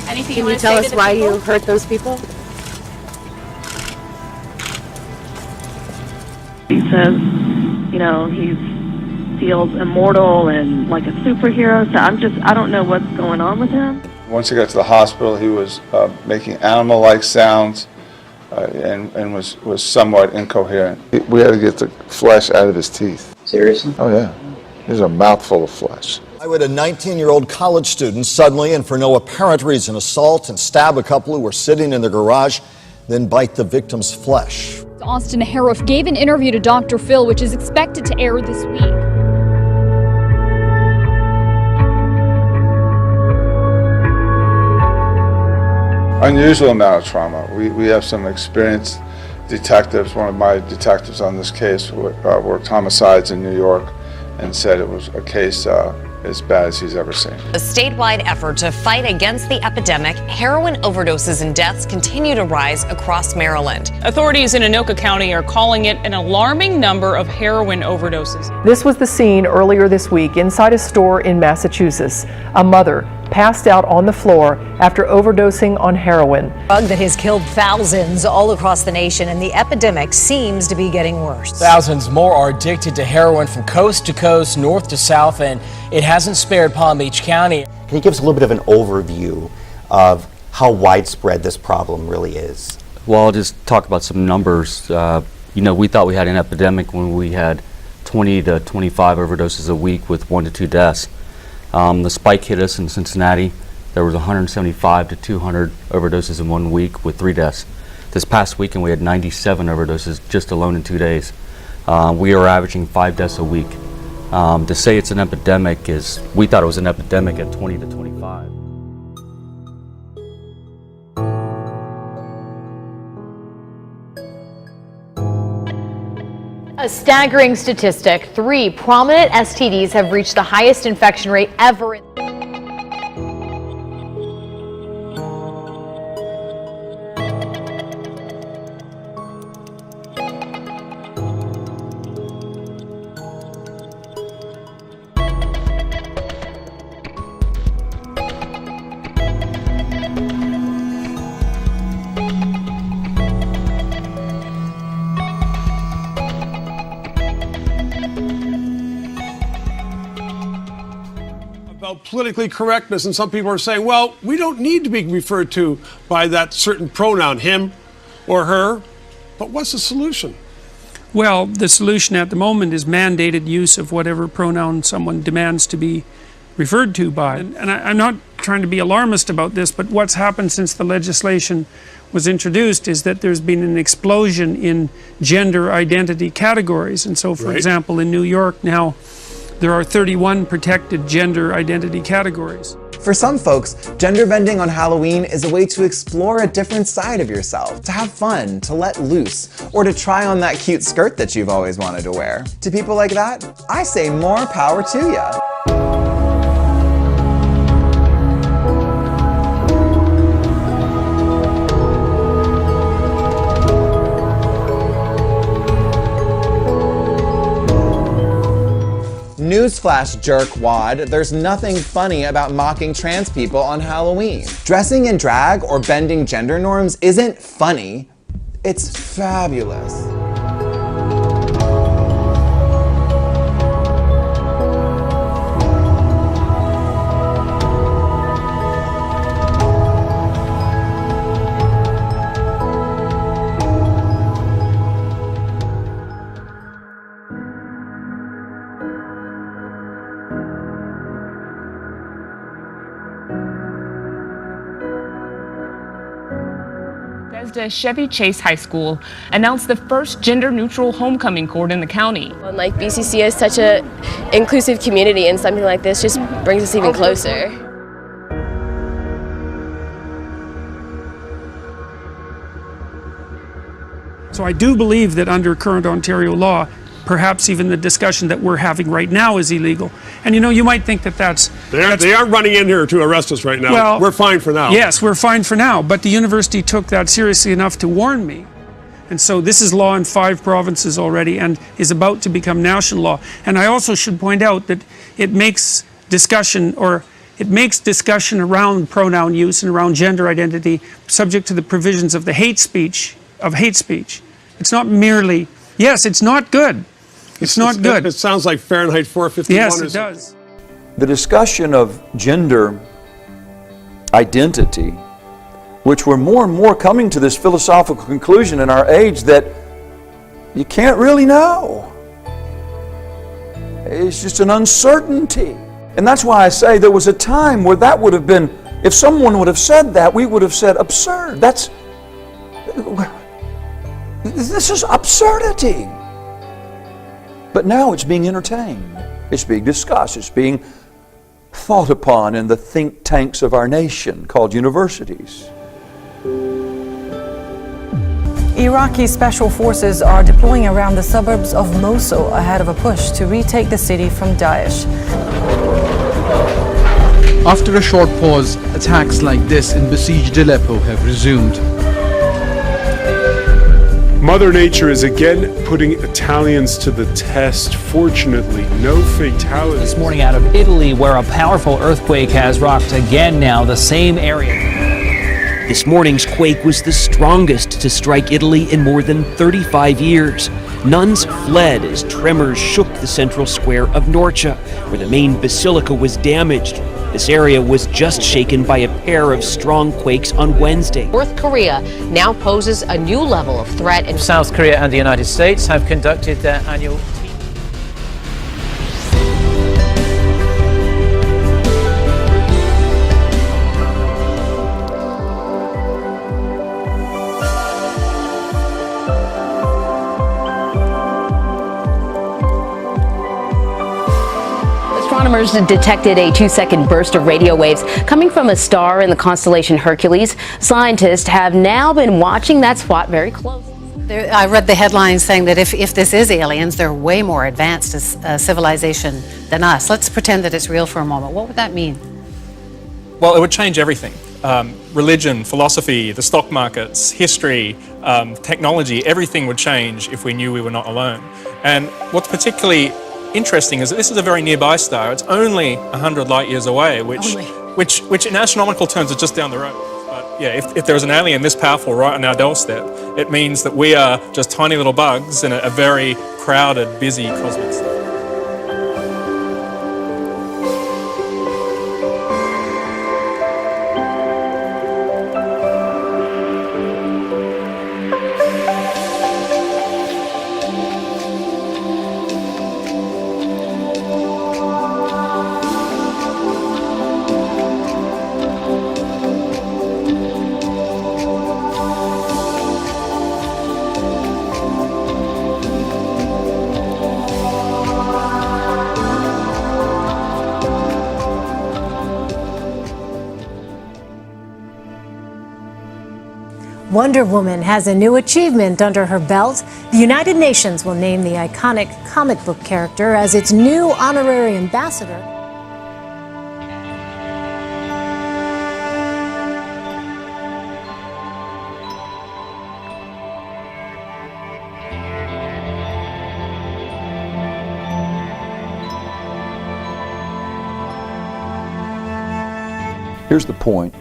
Anything Can you you tell us why you hurt those people? He says, you know, he feels immortal and like a superhero. So I don't know what's going on with him. Once he got to the hospital, he was making animal-like sounds and was somewhat incoherent. We had to get the flesh out of his teeth. Seriously? Oh, yeah. There's a mouthful of flesh. I would a 19-year-old college student suddenly and for no apparent reason assault and stab a couple who were sitting in their garage, then bite the victim's flesh. Austin Harroff gave an interview to Dr. Phil, which is expected to air this week. Unusual amount of trauma. We have some experienced detectives. One of my detectives on this case worked homicides in New York and said it was a case as bad as he's ever seen. A statewide effort to fight against the epidemic, heroin overdoses and deaths continue to rise across Maryland. Authorities in Anoka County are calling it an alarming number of heroin overdoses. This was the scene earlier this week inside a store in Massachusetts. A mother passed out on the floor after overdosing on heroin. A drug that has killed thousands all across the nation, and the epidemic seems to be getting worse. Thousands more are addicted to heroin from coast to coast, north to south, and it hasn't spared Palm Beach County. Can you give us a little bit of an overview of how widespread this problem really is? Well, I'll just talk about some numbers. We thought we had an epidemic when we had 20 to 25 overdoses a week with 1 to 2 deaths. The spike hit us in Cincinnati. There was 175 to 200 overdoses in 1 week with 3 deaths. This past weekend we had 97 overdoses just alone in 2 days. We are averaging 5 deaths a week. To say it's an epidemic we thought it was an epidemic at 20 to 25. A staggering statistic, 3 prominent STDs have reached the highest infection rate ever. About politically correctness, and some people are saying, well, we don't need to be referred to by that certain pronoun, him or her. But what's the solution? Well, the solution at the moment is mandated use of whatever pronoun someone demands to be referred to by. And I'm not trying to be alarmist about this, but what's happened since the legislation was introduced is that there's been an explosion in gender identity categories. And so, for example, in New York now, there are 31 protected gender identity categories. For some folks, gender bending on Halloween is a way to explore a different side of yourself, to have fun, to let loose, or to try on that cute skirt that you've always wanted to wear. To people like that, I say more power to ya. Newsflash, jerkwad, there's nothing funny about mocking trans people on Halloween. Dressing in drag or bending gender norms isn't funny, it's fabulous. Bethesda Chevy Chase High School announced the first gender-neutral homecoming court in the county. Like BCC is such an inclusive community, and something like this just brings us even closer. So I do believe that under current Ontario law, perhaps even the discussion that we're having right now is illegal. And you might think that they aren't running in here to arrest us right now. Well, we're fine for now. Yes, we're fine for now, but the university took that seriously enough to warn me. And so this is law in 5 provinces already and is about to become national law. And I also should point out that it makes discussion around pronoun use and around gender identity subject to the provisions of the hate speech. It's not merely, yes, it's not good. It's not good. It sounds like Fahrenheit 451. Yes, it does. The discussion of gender identity, which we're more and more coming to this philosophical conclusion in our age that you can't really know. It's just an uncertainty. And that's why I say there was a time where that would have been, if someone would have said that, we would have said absurd. This is absurdity. But now it's being entertained. It's being discussed. It's being thought upon in the think tanks of our nation called universities. Iraqi special forces are deploying around the suburbs of Mosul ahead of a push to retake the city from Daesh. After a short pause, attacks like this in besieged Aleppo have resumed. Mother Nature is again putting Italians to the test. Fortunately, no fatalities. This morning out of Italy, where a powerful earthquake has rocked again now the same area. This morning's quake was the strongest to strike Italy in more than 35 years. Nuns fled as tremors shook the central square of Norcia, where the main basilica was damaged. This area was just shaken by a pair of strong quakes on Wednesday. North Korea now poses a new level of threat. And South Korea and the United States have conducted their annual Astronomers detected a 2-second burst of radio waves coming from a star in the constellation Hercules. Scientists have now been watching that spot very closely. I read the headlines saying that if this is aliens, they're way more advanced as civilization than us. Let's pretend that it's real for a moment. What would that mean? Well, it would change everything. Religion, philosophy, the stock markets, history, technology, everything would change if we knew we were not alone. And what's particularly interesting is that this is a very nearby star. It's only 100 light years away, which in astronomical terms is just down the road. But yeah, if there was an alien this powerful right on our doorstep, it means that we are just tiny little bugs in a very crowded, busy cosmic star. Wonder Woman has a new achievement under her belt. The United Nations will name the iconic comic book character as its new honorary ambassador. Here's the point.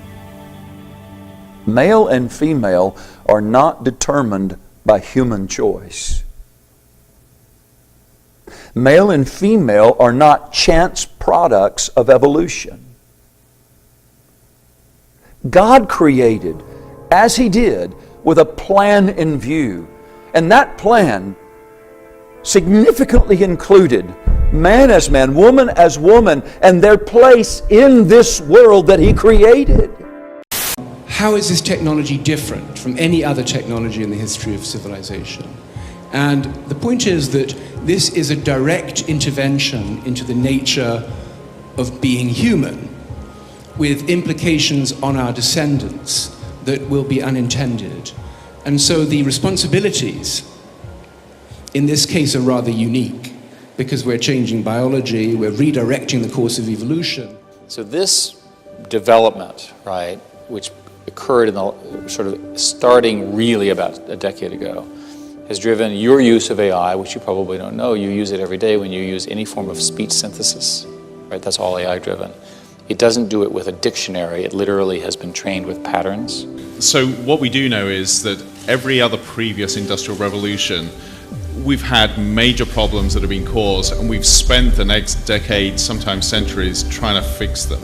Male and female are not determined by human choice. Male and female are not chance products of evolution. God created, as He did, with a plan in view. And that plan significantly included man as man, woman as woman, and their place in this world that He created. How is this technology different from any other technology in the history of civilization? And the point is that this is a direct intervention into the nature of being human, with implications on our descendants that will be unintended. And so the responsibilities in this case are rather unique, because we're changing biology, we're redirecting the course of evolution. So this development, right, which occurred in the sort of starting really about a decade ago, has driven your use of AI, which you probably don't know. You use it every day when you use any form of speech synthesis, right? That's all AI driven. It doesn't do it with a dictionary. It literally has been trained with patterns. So what we do know is that every other previous industrial revolution, we've had major problems that have been caused, and we've spent the next decade, sometimes centuries, trying to fix them.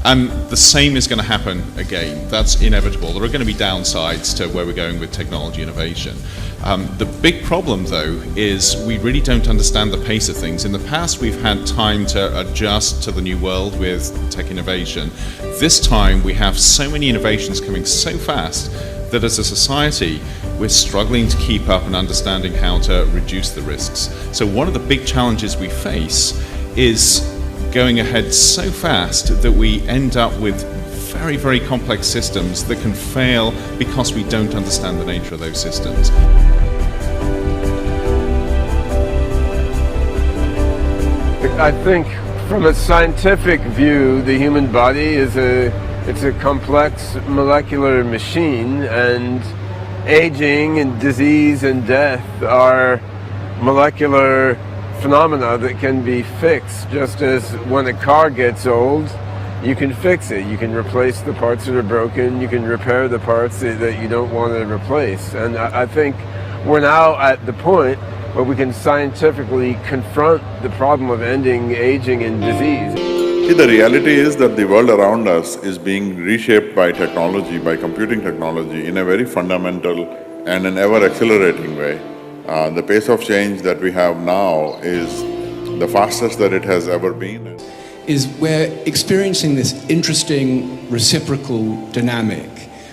And the same is going to happen again. That's inevitable. There are going to be downsides to where we're going with technology innovation. The big problem, though, is we really don't understand the pace of things. In the past, we've had time to adjust to the new world with tech innovation. This time, we have so many innovations coming so fast that as a society, we're struggling to keep up and understanding how to reduce the risks. So one of the big challenges we face is going ahead so fast that we end up with very, very complex systems that can fail because we don't understand the nature of those systems. I think from a scientific view, the human body is a complex molecular machine, and aging and disease and death are molecular phenomena that can be fixed. Just as when a car gets old, you can fix it. You can replace the parts that are broken. You can repair the parts that you don't want to replace. And I think we're now at the point where we can scientifically confront the problem of ending aging and disease. See, the reality is that the world around us is being reshaped by technology, by computing technology, in a very fundamental and an ever-accelerating way. The pace of change that we have now is the fastest that it has ever been. Is we're experiencing this interesting reciprocal dynamic.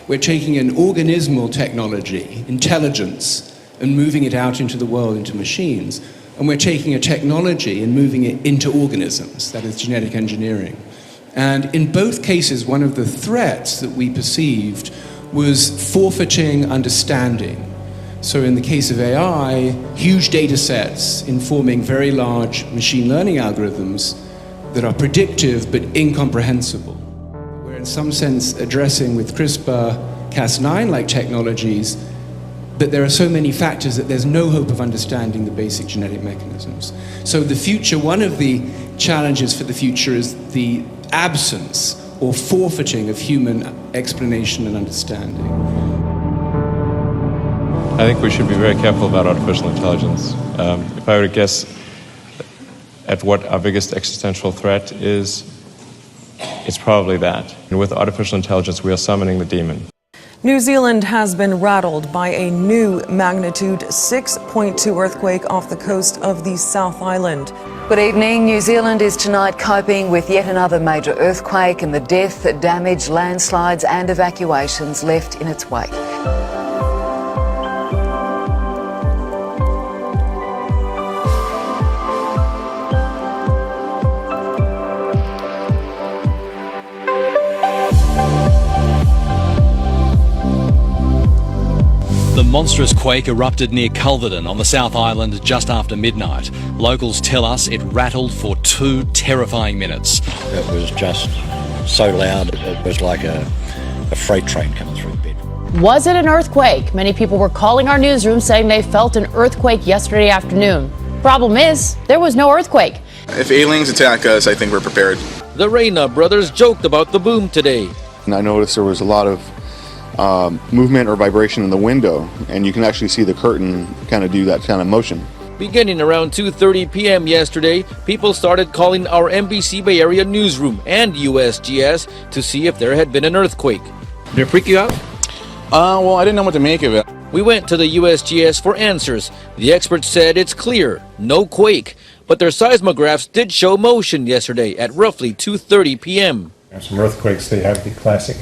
We're taking an organismal technology, intelligence, and moving it out into the world, into machines. And we're taking a technology and moving it into organisms, that is genetic engineering. And in both cases, one of the threats that we perceived was forfeiting understanding. So in the case of AI, huge data sets informing very large machine learning algorithms that are predictive but incomprehensible. We're in some sense addressing with CRISPR-Cas9-like technologies that there are so many factors that there's no hope of understanding the basic genetic mechanisms. So the future, one of the challenges for the future is the absence or forfeiting of human explanation and understanding. I think we should be very careful about artificial intelligence. If I were to guess at what our biggest existential threat is, it's probably that. And with artificial intelligence, we are summoning the demon. New Zealand has been rattled by a new magnitude 6.2 earthquake off the coast of the South Island. Good evening. New Zealand is tonight coping with yet another major earthquake and the death, damage, landslides and evacuations left in its wake. The monstrous quake erupted near Culverden on the South Island just after midnight. Locals tell us it rattled for 2 terrifying minutes. It was just so loud, it was like a freight train coming through Bedford. Was it an earthquake? Many people were calling our newsroom saying they felt an earthquake yesterday afternoon. Problem is, there was no earthquake. If aliens attack us, I think we're prepared. The Reyna brothers joked about the boom today. And I noticed there was a lot of movement or vibration in the window, and you can actually see the curtain kind of do that kind of motion. Beginning around 2:30 p.m. yesterday, people started calling our NBC Bay Area newsroom and USGS to see if there had been an earthquake. Did it freak you out? Well, I didn't know what to make of it. We went to the USGS for answers. The experts said it's clear, no quake, but their seismographs did show motion yesterday at roughly 2:30 p.m. Some earthquakes, they have the classic,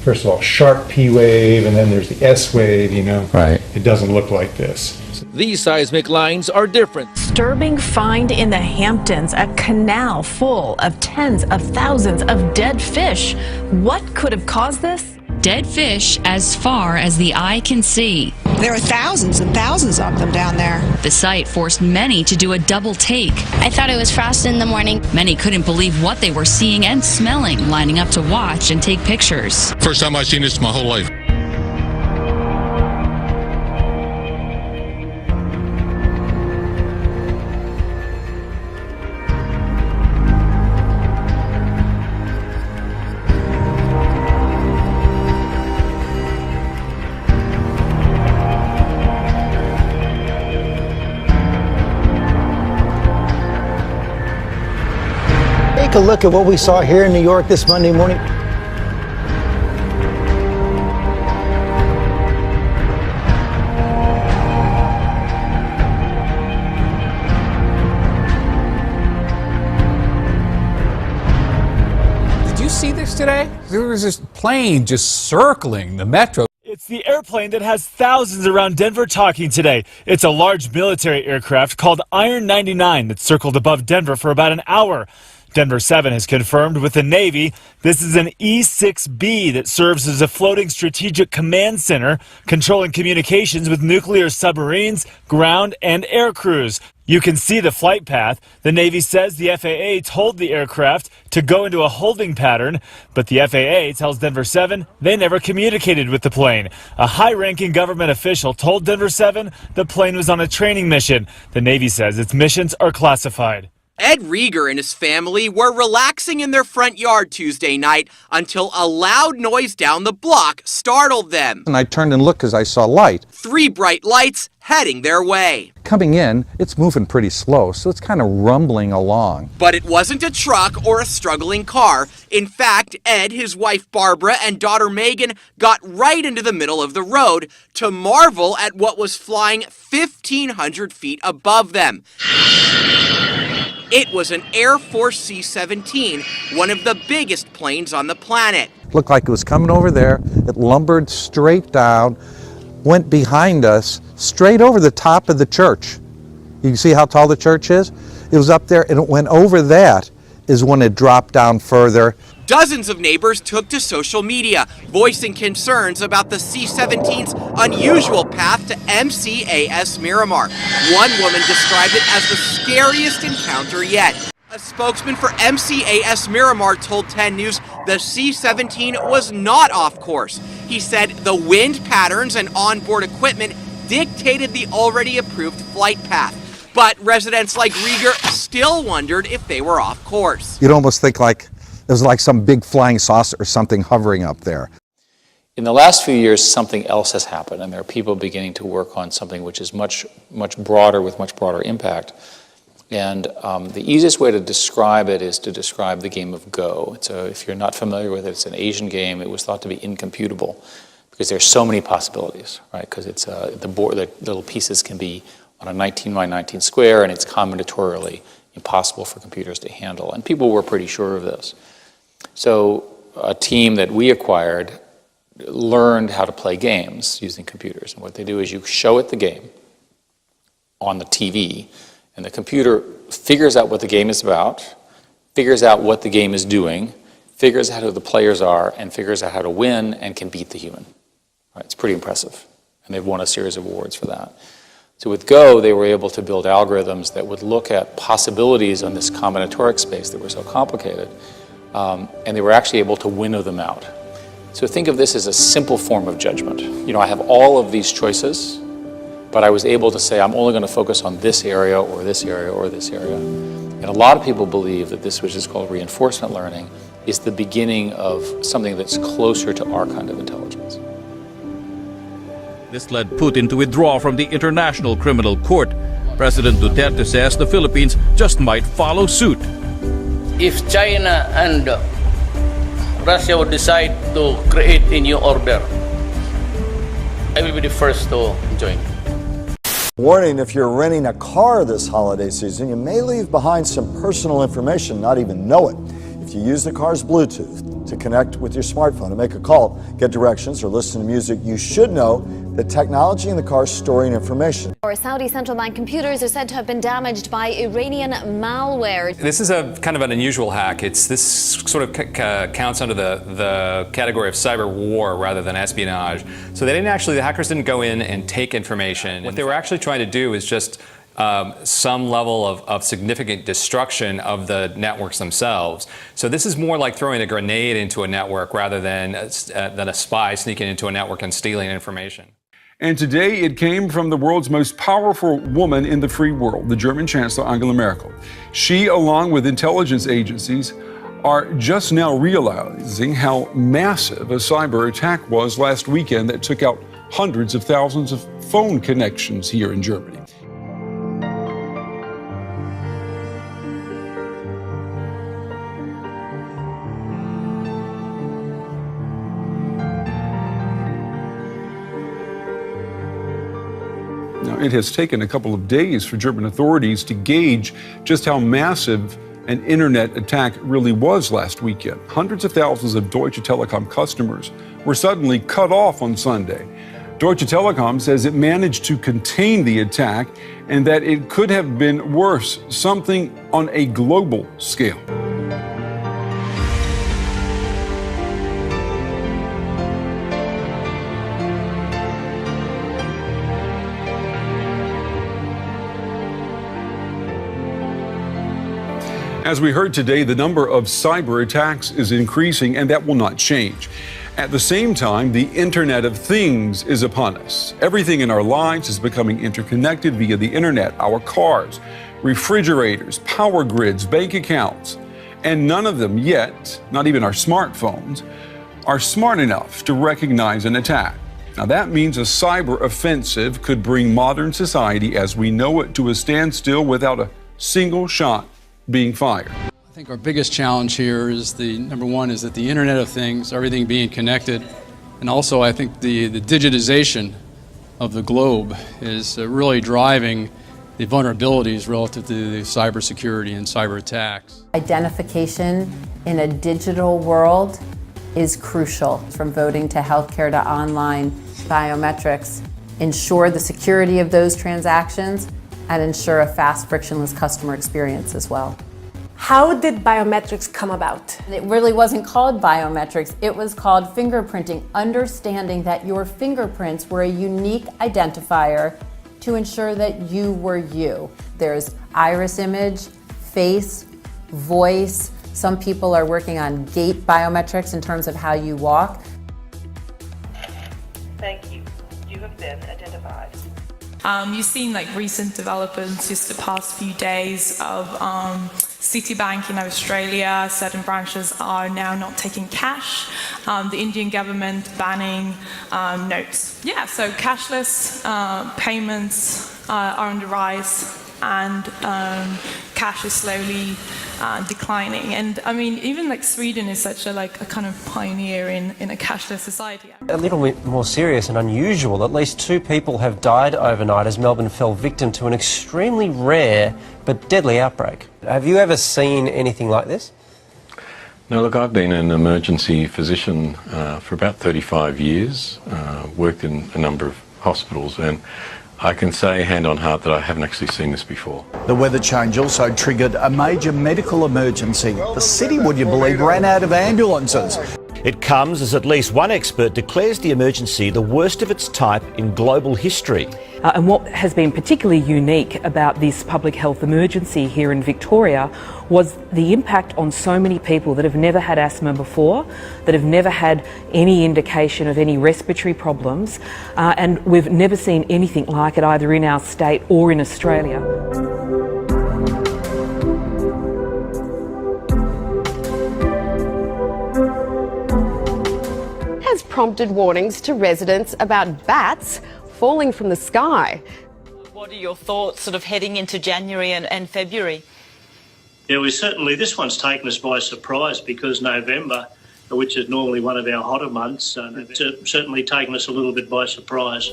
first of all, sharp P wave, and then there's the S wave, you know. Right. It doesn't look like this. These seismic lines are different. Disturbing find in the Hamptons, a canal full of tens of thousands of dead fish. What could have caused this? Dead fish as far as the eye can see. There are thousands and thousands of them down there. The sight forced many to do a double take. I thought it was frost in the morning. Many couldn't believe what they were seeing and smelling, lining up to watch and take pictures. First time I've seen this in my whole life. Take a look at what we saw here in New York this Monday morning. Did you see this today? There was this plane just circling the metro. It's the airplane that has thousands around Denver talking today. It's a large military aircraft called Iron 99 that circled above Denver for about an hour. Denver 7 has confirmed with the Navy this is an E-6B that serves as a floating strategic command center, controlling communications with nuclear submarines, ground, and air crews. You can see the flight path. The Navy says the FAA told the aircraft to go into a holding pattern, but the FAA tells Denver 7 they never communicated with the plane. A high-ranking government official told Denver 7 the plane was on a training mission. The Navy says its missions are classified. Ed Rieger and his family were relaxing in their front yard Tuesday night until a loud noise down the block startled them. And I turned and looked because I saw light. 3 bright lights heading their way. Coming in, it's moving pretty slow, so it's kind of rumbling along. But it wasn't a truck or a struggling car. In fact, Ed, his wife Barbara, and daughter Megan got right into the middle of the road to marvel at what was flying 1,500 feet above them. It was an Air Force C-17, one of the biggest planes on the planet. Looked like it was coming over there. It lumbered straight down, went behind us, straight over the top of the church. You can see how tall the church is? It was up there, and it went over that is when it dropped down further. Dozens of neighbors took to social media, voicing concerns about the C-17's unusual path to MCAS Miramar. One woman described it as the scariest encounter yet. A spokesman for MCAS Miramar told 10 News the C-17 was not off course. He said the wind patterns and onboard equipment dictated the already approved flight path. But residents like Rieger still wondered if they were off course. You'd almost think like it was like some big flying saucer or something hovering up there. In the last few years, something else has happened, and there are people beginning to work on something which is much broader, with much broader impact. And the easiest way to describe it is to describe the game of Go. If you're not familiar with it, it's an Asian game. It was thought to be incomputable because there's so many possibilities, right? Because it's the little pieces can be on a 19 by 19 square, and it's combinatorially impossible for computers to handle. And people were pretty sure of this. So a team that we acquired learned how to play games using computers. And what they do is you show it the game on the TV, and the computer figures out what the game is about, figures out what the game is doing, figures out who the players are, and figures out how to win and can beat the human. Right? It's pretty impressive. And they've won a series of awards for that. So with Go, they were able to build algorithms that would look at possibilities on this combinatoric space that were so complicated, and they were actually able to winnow them out. So think of this as a simple form of judgment. You know, I have all of these choices, but I was able to say I'm only going to focus on this area or this area or this area. And a lot of people believe that this, which is called reinforcement learning, is the beginning of something that's closer to our kind of intelligence. This led Putin to withdraw from the International Criminal Court. President Duterte says the Philippines just might follow suit. If China and Russia would decide to create a new order, I will be the first to join. Warning, if you're renting a car this holiday season, you may leave behind some personal information, not even know it. If you use the car's Bluetooth to connect with your smartphone, to make a call, get directions, or listen to music, you should know that technology in the car is storing information. Saudi central bank computers are said to have been damaged by Iranian malware. This is a kind of an unusual hack. This sort of counts under the category of cyber war rather than espionage. So the hackers didn't go in and take information. What they were actually trying to do is just some level of significant destruction of the networks themselves. So this is more like throwing a grenade into a network rather than a spy sneaking into a network and stealing information. And today it came from the world's most powerful woman in the free world, the German Chancellor Angela Merkel. She, along with intelligence agencies, are just now realizing how massive a cyber attack was last weekend that took out hundreds of thousands of phone connections here in Germany. Now, it has taken a couple of days for German authorities to gauge just how massive an internet attack really was last weekend. Hundreds of thousands of Deutsche Telekom customers were suddenly cut off on Sunday. Deutsche Telekom says it managed to contain the attack and that it could have been worse, something on a global scale. As we heard today, the number of cyber attacks is increasing, and that will not change. At the same time, the Internet of Things is upon us. Everything in our lives is becoming interconnected via the Internet, our cars, refrigerators, power grids, bank accounts. And none of them yet, not even our smartphones, are smart enough to recognize an attack. Now that means a cyber offensive could bring modern society as we know it to a standstill without a single shot being fired. I think our biggest challenge here is number one is that the Internet of Things, everything being connected, and also I think the digitization of the globe is really driving the vulnerabilities relative to the cybersecurity and cyber attacks. Identification in a digital world is crucial, from voting to healthcare to online biometrics. Ensure the security of those transactions and ensure a fast, frictionless customer experience as well. How did biometrics come about? It really wasn't called biometrics, it was called fingerprinting, understanding that your fingerprints were a unique identifier to ensure that you were you. There's iris image, face, voice. Some people are working on gait biometrics in terms of how you walk. Thank you. You have been identified. You've seen recent developments just the past few days of Citibank in Australia. Certain branches are now not taking cash. The Indian government banning notes. Yeah, so cashless payments are on the rise, and cash is slowly declining. And I mean, even Sweden is such a kind of pioneer in a cashless society. A little bit more serious and unusual. At least 2 people have died overnight as Melbourne fell victim to an extremely rare but deadly outbreak. Have you ever seen anything like this? No, look, I've been an emergency physician for about 35 years, worked in a number of hospitals, and I can say, hand on heart, that I haven't actually seen this before. The weather change also triggered a major medical emergency. The city, would you believe, ran out of ambulances. It comes as at least one expert declares the emergency the worst of its type in global history. And what has been particularly unique about this public health emergency here in Victoria was the impact on so many people that have never had asthma before, that have never had any indication of any respiratory problems, and we've never seen anything like it either in our state or in Australia. prompted warnings to residents about bats falling from the sky. What are your thoughts sort of heading into January and February? Yeah, this one's taken us by surprise because November, which is normally one of our hotter months, it's certainly taken us a little bit by surprise.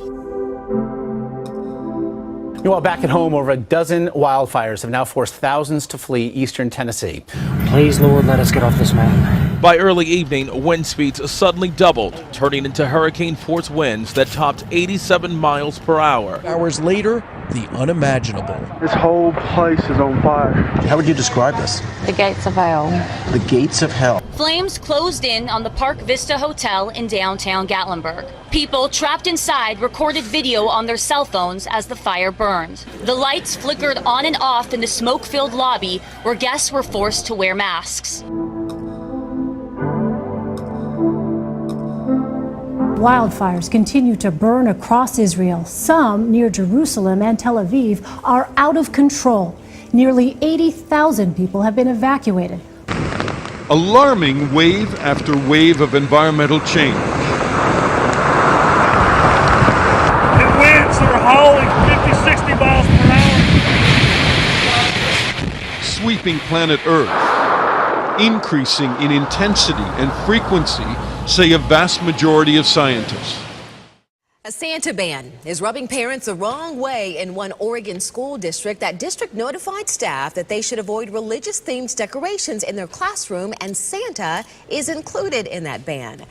Meanwhile, back at home, over a dozen wildfires have now forced thousands to flee eastern Tennessee. Please, Lord, let us get off this mountain. By early evening, wind speeds suddenly doubled, turning into hurricane-force winds that topped 87 miles per hour. Hours later, the unimaginable. This whole place is on fire. How would you describe this? The gates of hell. The gates of hell. Flames closed in on the Park Vista Hotel in downtown Gatlinburg. People trapped inside recorded video on their cell phones as the fire burned. The lights flickered on and off in the smoke-filled lobby where guests were forced to wear masks. Wildfires continue to burn across Israel. Some near Jerusalem and Tel Aviv are out of control. Nearly 80,000 people have been evacuated. Alarming wave after wave of environmental change. And winds are howling 50, 60 miles per hour. Sweeping planet Earth, increasing in intensity and frequency, say a vast majority of scientists. A Santa ban is rubbing parents the wrong way in one Oregon school district. That district notified staff that they should avoid religious-themed decorations in their classroom, and Santa is included in that ban.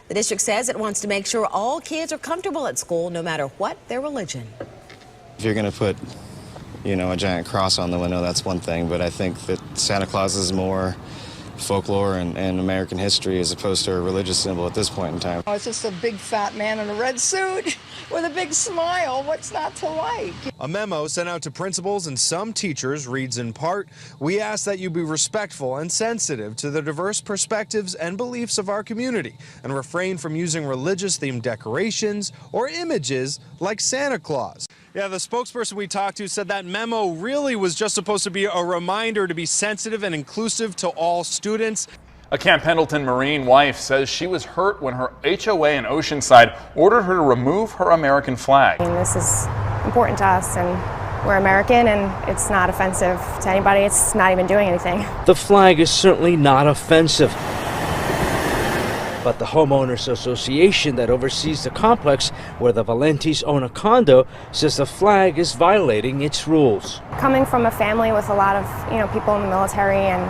The district says it wants to make sure all kids are comfortable at school, no matter what their religion. If you're going to put, a giant cross on the window, that's one thing, but I think that Santa Claus is more folklore and American history as opposed to a religious symbol at this point in time. It's just a big fat man in a red suit with a big smile. What's not to like? A memo sent out to principals and some teachers reads in part, "We ask that you be respectful and sensitive to the diverse perspectives and beliefs of our community and refrain from using religious-themed decorations or images like Santa Claus." Yeah, the spokesperson we talked to said that memo really was just supposed to be a reminder to be sensitive and inclusive to all students. A Camp Pendleton Marine wife says she was hurt when her HOA in Oceanside ordered her to remove her American flag. This is important to us, and we're American, and it's not offensive to anybody. It's not even doing anything. The flag is certainly not offensive. But the homeowners association that oversees the complex where the Valentis own a condo says the flag is violating its rules. Coming from a family with a lot of people in the military, and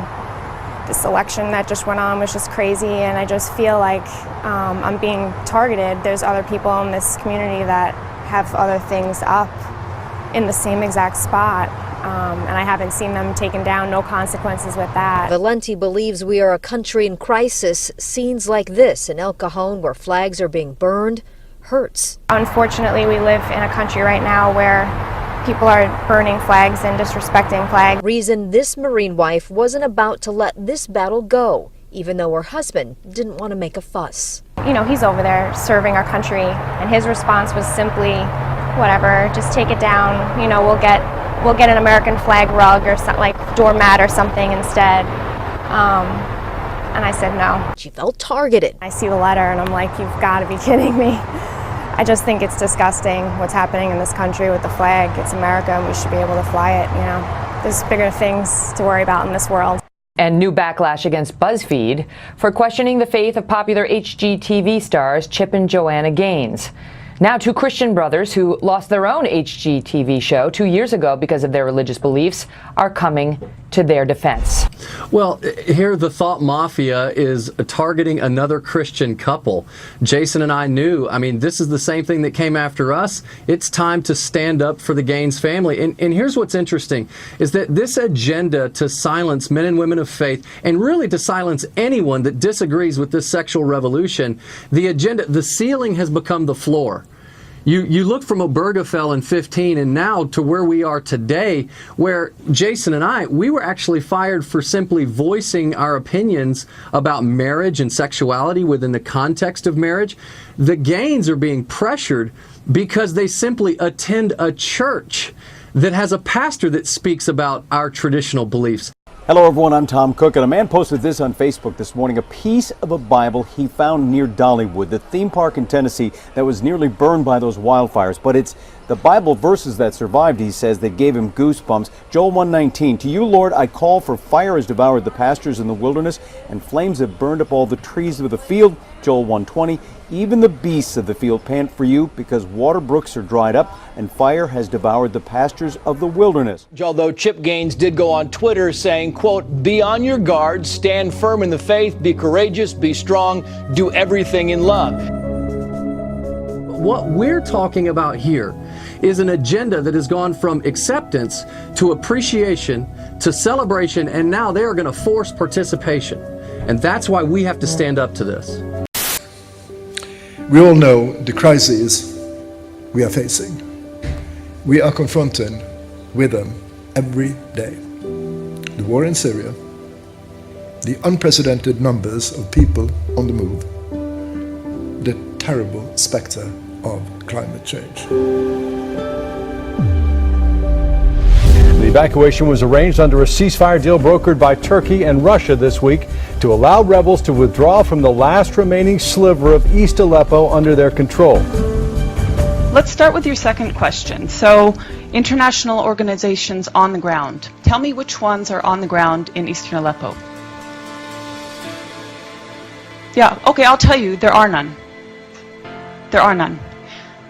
this election that just went on was just crazy, and I just feel like I'm being targeted. There's other people in this community that have other things up in the same exact spot. And I haven't seen them taken down, no consequences with that. Valenti believes we are a country in crisis. Scenes like this in El Cajon, where flags are being burned, hurts. Unfortunately, we live in a country right now where people are burning flags and disrespecting flags. Reason this Marine wife wasn't about to let this battle go, even though her husband didn't want to make a fuss. He's over there serving our country, and his response was simply, whatever, just take it down. We'll get an American flag rug or something, like doormat or something instead. And I said no. She felt targeted. I see the letter and I'm like, you've got to be kidding me. I just think it's disgusting what's happening in this country with the flag. It's America and we should be able to fly it. There's bigger things to worry about in this world. And new backlash against BuzzFeed for questioning the faith of popular HGTV stars Chip and Joanna Gaines. Now, two Christian brothers who lost their own HGTV show 2 years ago because of their religious beliefs are coming to their defense. Well, here the Thought Mafia is targeting another Christian couple. Jason and I knew, this is the same thing that came after us. It's time to stand up for the Gaines family. And here's what's interesting, is that this agenda to silence men and women of faith, and really to silence anyone that disagrees with this sexual revolution, the ceiling has become the floor. You look from Obergefell in 15 and now to where we are today, where Jason and we were actually fired for simply voicing our opinions about marriage and sexuality within the context of marriage. The Gaines are being pressured because they simply attend a church that has a pastor that speaks about our traditional beliefs. Hello everyone, I'm Tom Cook, and a man posted this on Facebook this morning, a piece of a Bible he found near Dollywood, the theme park in Tennessee that was nearly burned by those wildfires. But it's the Bible verses that survived, he says, that gave him goosebumps. Joel 1:19, to you, Lord, I call, for fire has devoured the pastures in the wilderness, and flames have burned up all the trees of the field. Joel 1:20, even the beasts of the field pant for you, because water brooks are dried up, and fire has devoured the pastures of the wilderness. Although Chip Gaines did go on Twitter saying, quote, be on your guard, stand firm in the faith, be courageous, be strong, do everything in love. What we're talking about here is an agenda that has gone from acceptance to appreciation to celebration, and now they are going to force participation. And that's why we have to stand up to this. We all know the crises we are facing. We are confronted with them every day. The war in Syria, the unprecedented numbers of people on the move, the terrible specter of climate change. The evacuation was arranged under a ceasefire deal brokered by Turkey and Russia this week to allow rebels to withdraw from the last remaining sliver of East Aleppo under their control. Let's start with your second question. So, international organizations on the ground. Tell me which ones are on the ground in Eastern Aleppo. Yeah, okay, I'll tell you, there are none. There are none.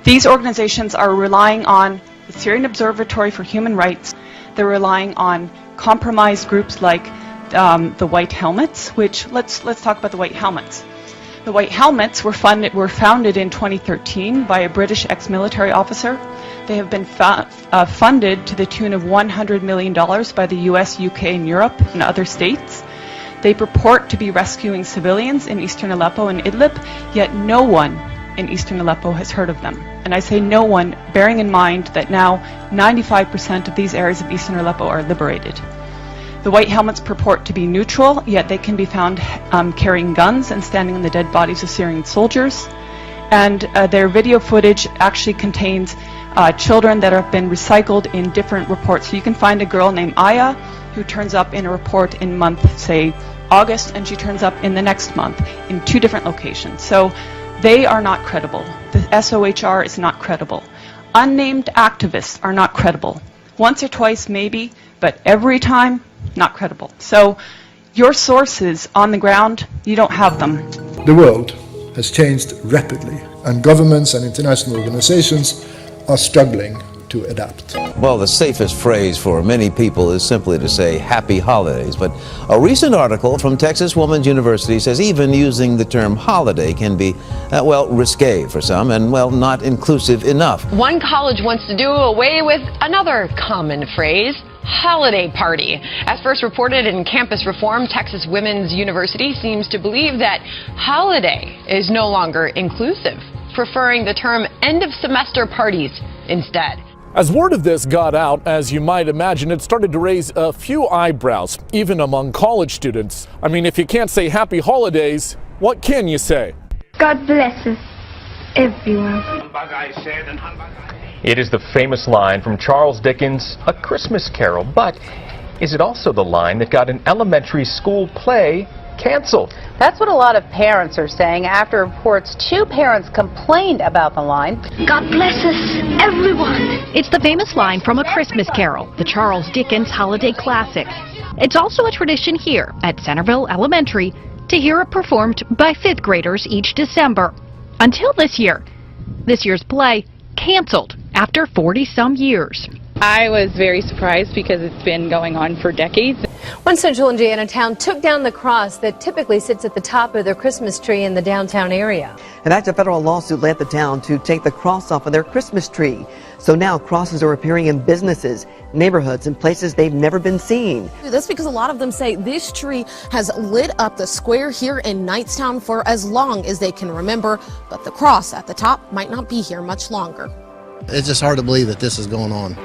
These organizations are relying on the Syrian Observatory for Human Rights. They're relying on compromised groups like the White Helmets, which, let's talk about the White Helmets. The White Helmets were founded in 2013 by a British ex-military officer. They have been funded to the tune of $100 million by the US, UK, and Europe and other states. They purport to be rescuing civilians in Eastern Aleppo and Idlib, yet no one in Eastern Aleppo has heard of them. And I say no one, bearing in mind that now 95% of these areas of Eastern Aleppo are liberated. The White Helmets purport to be neutral, yet they can be found carrying guns and standing on the dead bodies of Syrian soldiers. And their video footage actually contains children that have been recycled in different reports. So you can find a girl named Aya who turns up in a report in month, say, August, and she turns up in the next month in 2 different locations. So they are not credible. The SOHR is not credible. Unnamed activists are not credible. Once or twice, maybe, but every time, not credible. So your sources on the ground, you don't have them. The world has changed rapidly, and governments and international organizations are struggling to adapt. Well, the safest phrase for many people is simply to say happy holidays. But a recent article from Texas Woman's University says even using the term holiday can be, well, risque for some and, well, not inclusive enough. One college wants to do away with another common phrase, holiday party. As first reported in Campus Reform, Texas Women's University seems to believe that holiday is no longer inclusive, preferring the term end of semester parties instead. As word of this got out, as you might imagine, it started to raise a few eyebrows, even among college students. I mean, if you can't say happy holidays, what can you say? God bless us, everyone. It is the famous line from Charles Dickens' A Christmas Carol, but is it also the line that got an elementary school play canceled? That's what a lot of parents are saying after reports 2 parents complained about the line. God bless us, everyone. It's the famous line from A Christmas Carol, the Charles Dickens holiday classic. It's also a tradition here at Centerville Elementary to hear it performed by 5th graders each December. Until this year. This year's play canceled after 40-some years. I was very surprised because it's been going on for decades. One Central Indiana town took down the cross that typically sits at the top of their Christmas tree in the downtown area. An active federal lawsuit led the town to take the cross off of their Christmas tree. So now crosses are appearing in businesses, neighborhoods, and places they've never been seen. That's because a lot of them say this tree has lit up the square here in Knightstown for as long as they can remember, but the cross at the top might not be here much longer. It's just hard to believe that this is going on.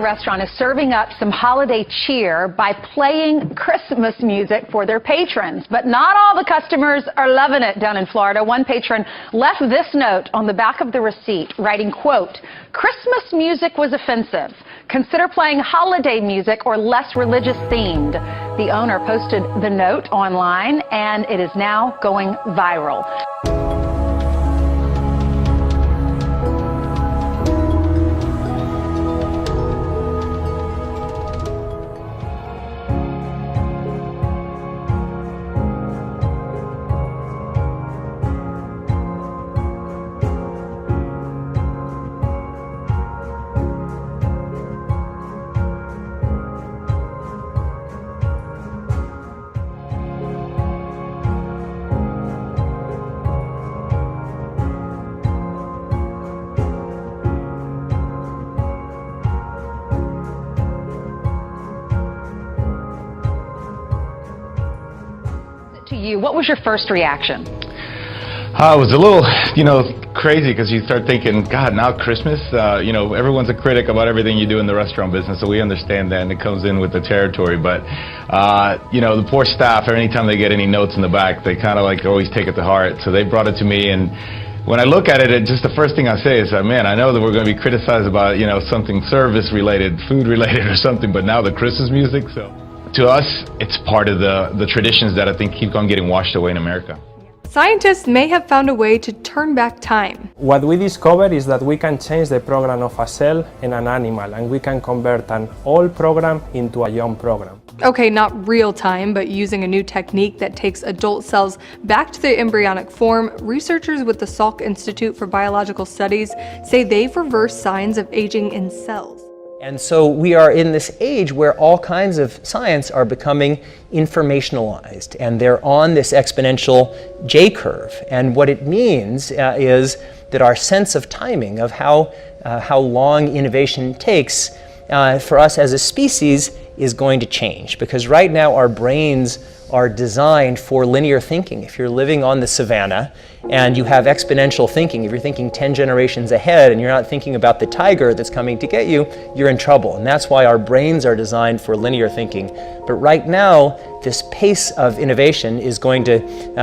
restaurant is serving up some holiday cheer by playing Christmas music for their patrons. But not all the customers are loving it down in Florida. One patron left this note on the back of the receipt, writing, quote, "Christmas music was offensive. Consider playing holiday music or less religious themed." The owner posted the note online, and it is now going viral. To you, what was your first reaction? It was a little, crazy because you start thinking, God, now Christmas, everyone's a critic about everything you do in the restaurant business, so we understand that, and it comes in with the territory. But, the poor staff, anytime they get any notes in the back, they kind of always take it to heart. So they brought it to me, and when I look at it, just the first thing I say is, man, I know that we're going to be criticized about, something service-related, food-related or something, but now the Christmas music, so. To us, it's part of the traditions that I think keep on getting washed away in America. Scientists may have found a way to turn back time. What we discovered is that we can change the program of a cell in an animal, and we can convert an old program into a young program. Okay, not real time, but using a new technique that takes adult cells back to their embryonic form, researchers with the Salk Institute for Biological Studies say they've reversed signs of aging in cells. And so we are in this age where all kinds of science are becoming informationalized, and they're on this exponential J-curve. And what it means is that our sense of timing, of how long innovation takes for us as a species, is going to change. Because right now our brains are designed for linear thinking. If you're living on the savannah and you have exponential thinking, if you're thinking 10 generations ahead and you're not thinking about the tiger that's coming to get you, you're in trouble. And that's why our brains are designed for linear thinking. But right now, this pace of innovation is going to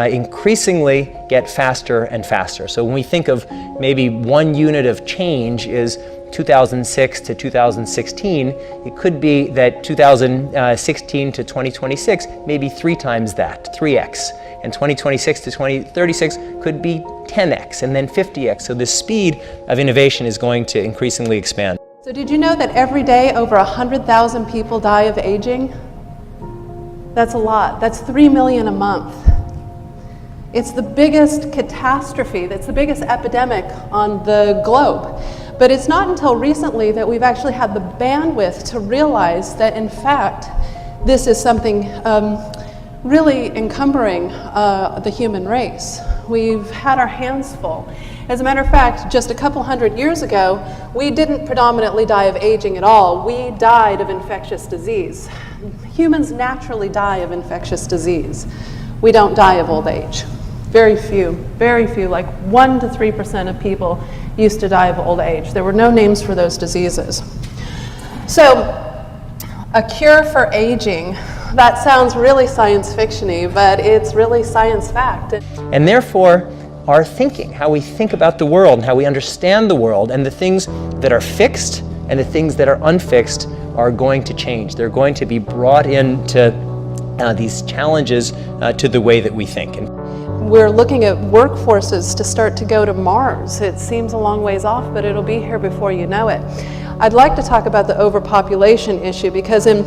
increasingly get faster and faster. So when we think of maybe 1 unit of change is 2006 to 2016, it could be that 2016 to 2026 may be 3 times that, 3x. And 2026 to 2036 could be 10x and then 50x. So the speed of innovation is going to increasingly expand. So did you know that every day over 100,000 people die of aging? That's a lot. That's 3 million a month. It's the biggest catastrophe, that's the biggest epidemic on the globe. But it's not until recently that we've actually had the bandwidth to realize that, in fact, this is something really encumbering the human race. We've had our hands full. As a matter of fact, just a couple hundred years ago, we didn't predominantly die of aging at all. We died of infectious disease. Humans naturally die of infectious disease. We don't die of old age. Very few, like 1 to 3% of people used to die of old age. There were no names for those diseases. So, a cure for aging, that sounds really science fiction-y, but it's really science fact. And therefore, our thinking, how we think about the world and how we understand the world, and the things that are fixed and the things that are unfixed are going to change. They're going to be brought into these challenges to the way that we think. We're looking at workforces to start to go to Mars. It seems a long ways off, but it'll be here before you know it. I'd like to talk about the overpopulation issue because in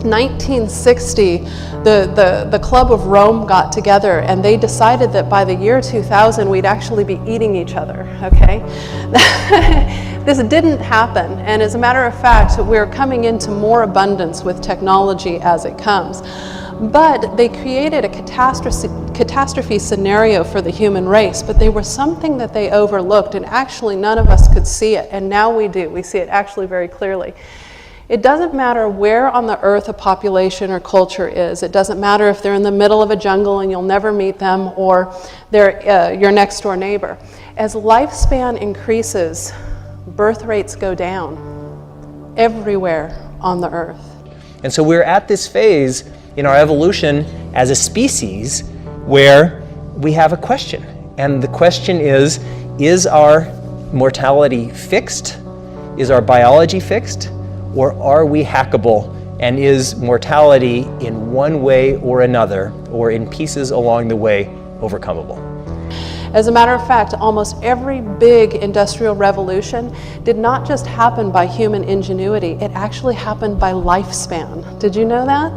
1960, the Club of Rome got together and they decided that by the year 2000 we'd actually be eating each other, okay? This didn't happen, and as a matter of fact, we're coming into more abundance with technology as it comes. But they created a catastrophe scenario for the human race, but they were something that they overlooked, and actually none of us could see it, and now we do. We see it actually very clearly. It doesn't matter where on the earth a population or culture is. It doesn't matter if they're in the middle of a jungle and you'll never meet them, or they're your next door neighbor. As lifespan increases, birth rates go down. everywhere on the earth. And so we're at this phase in our evolution as a species where we have a question. And the question is our mortality fixed? Is our biology fixed? Or are we hackable? And is mortality in one way or another, or in pieces along the way, overcomable? As a matter of fact, almost every big industrial revolution did not just happen by human ingenuity, it actually happened by lifespan. Did you know that?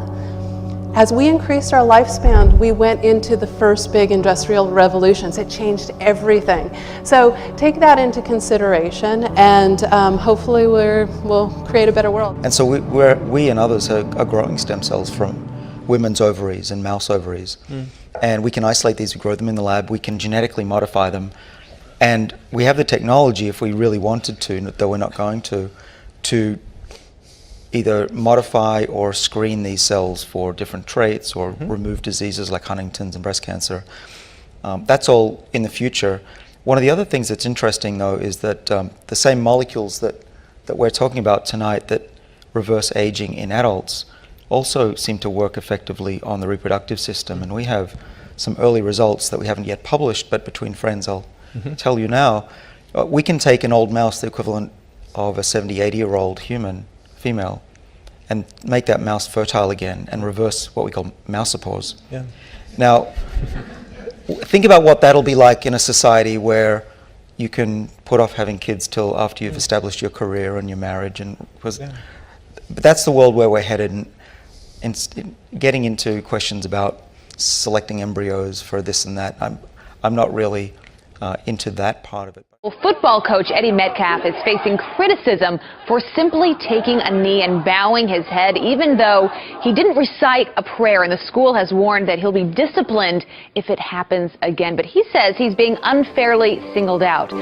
As we increased our lifespan, we went into the first big industrial revolutions. It changed everything. So take that into consideration, and hopefully we'll create a better world. And so we and others are growing stem cells from women's ovaries and mouse ovaries. And we can isolate these, we grow them in the lab, we can genetically modify them. And we have the technology, if we really wanted to, though we're not going to either modify or screen these cells for different traits or remove diseases like Huntington's and breast cancer. That's all in the future. One of the other things that's interesting, though, is that the same molecules that we're talking about tonight that reverse aging in adults also seem to work effectively on the reproductive system. And we have some early results that we haven't yet published, but between friends I'll tell you now. We can take an old mouse, the equivalent of a 70, 80-year-old human, female, and make that mouse fertile again and reverse what we call mousopause. Yeah. Now, think about what that'll be like in a society where you can put off having kids till after you've established your career and your marriage, and but that's the world where we're headed. And getting into questions about selecting embryos for this and that, I'm not really into that part of it. Well, football coach Eddie Metcalf is facing criticism for simply taking a knee and bowing his head, even though he didn't recite a prayer, and the school has warned that he'll be disciplined if it happens again. But he says he's being unfairly singled out.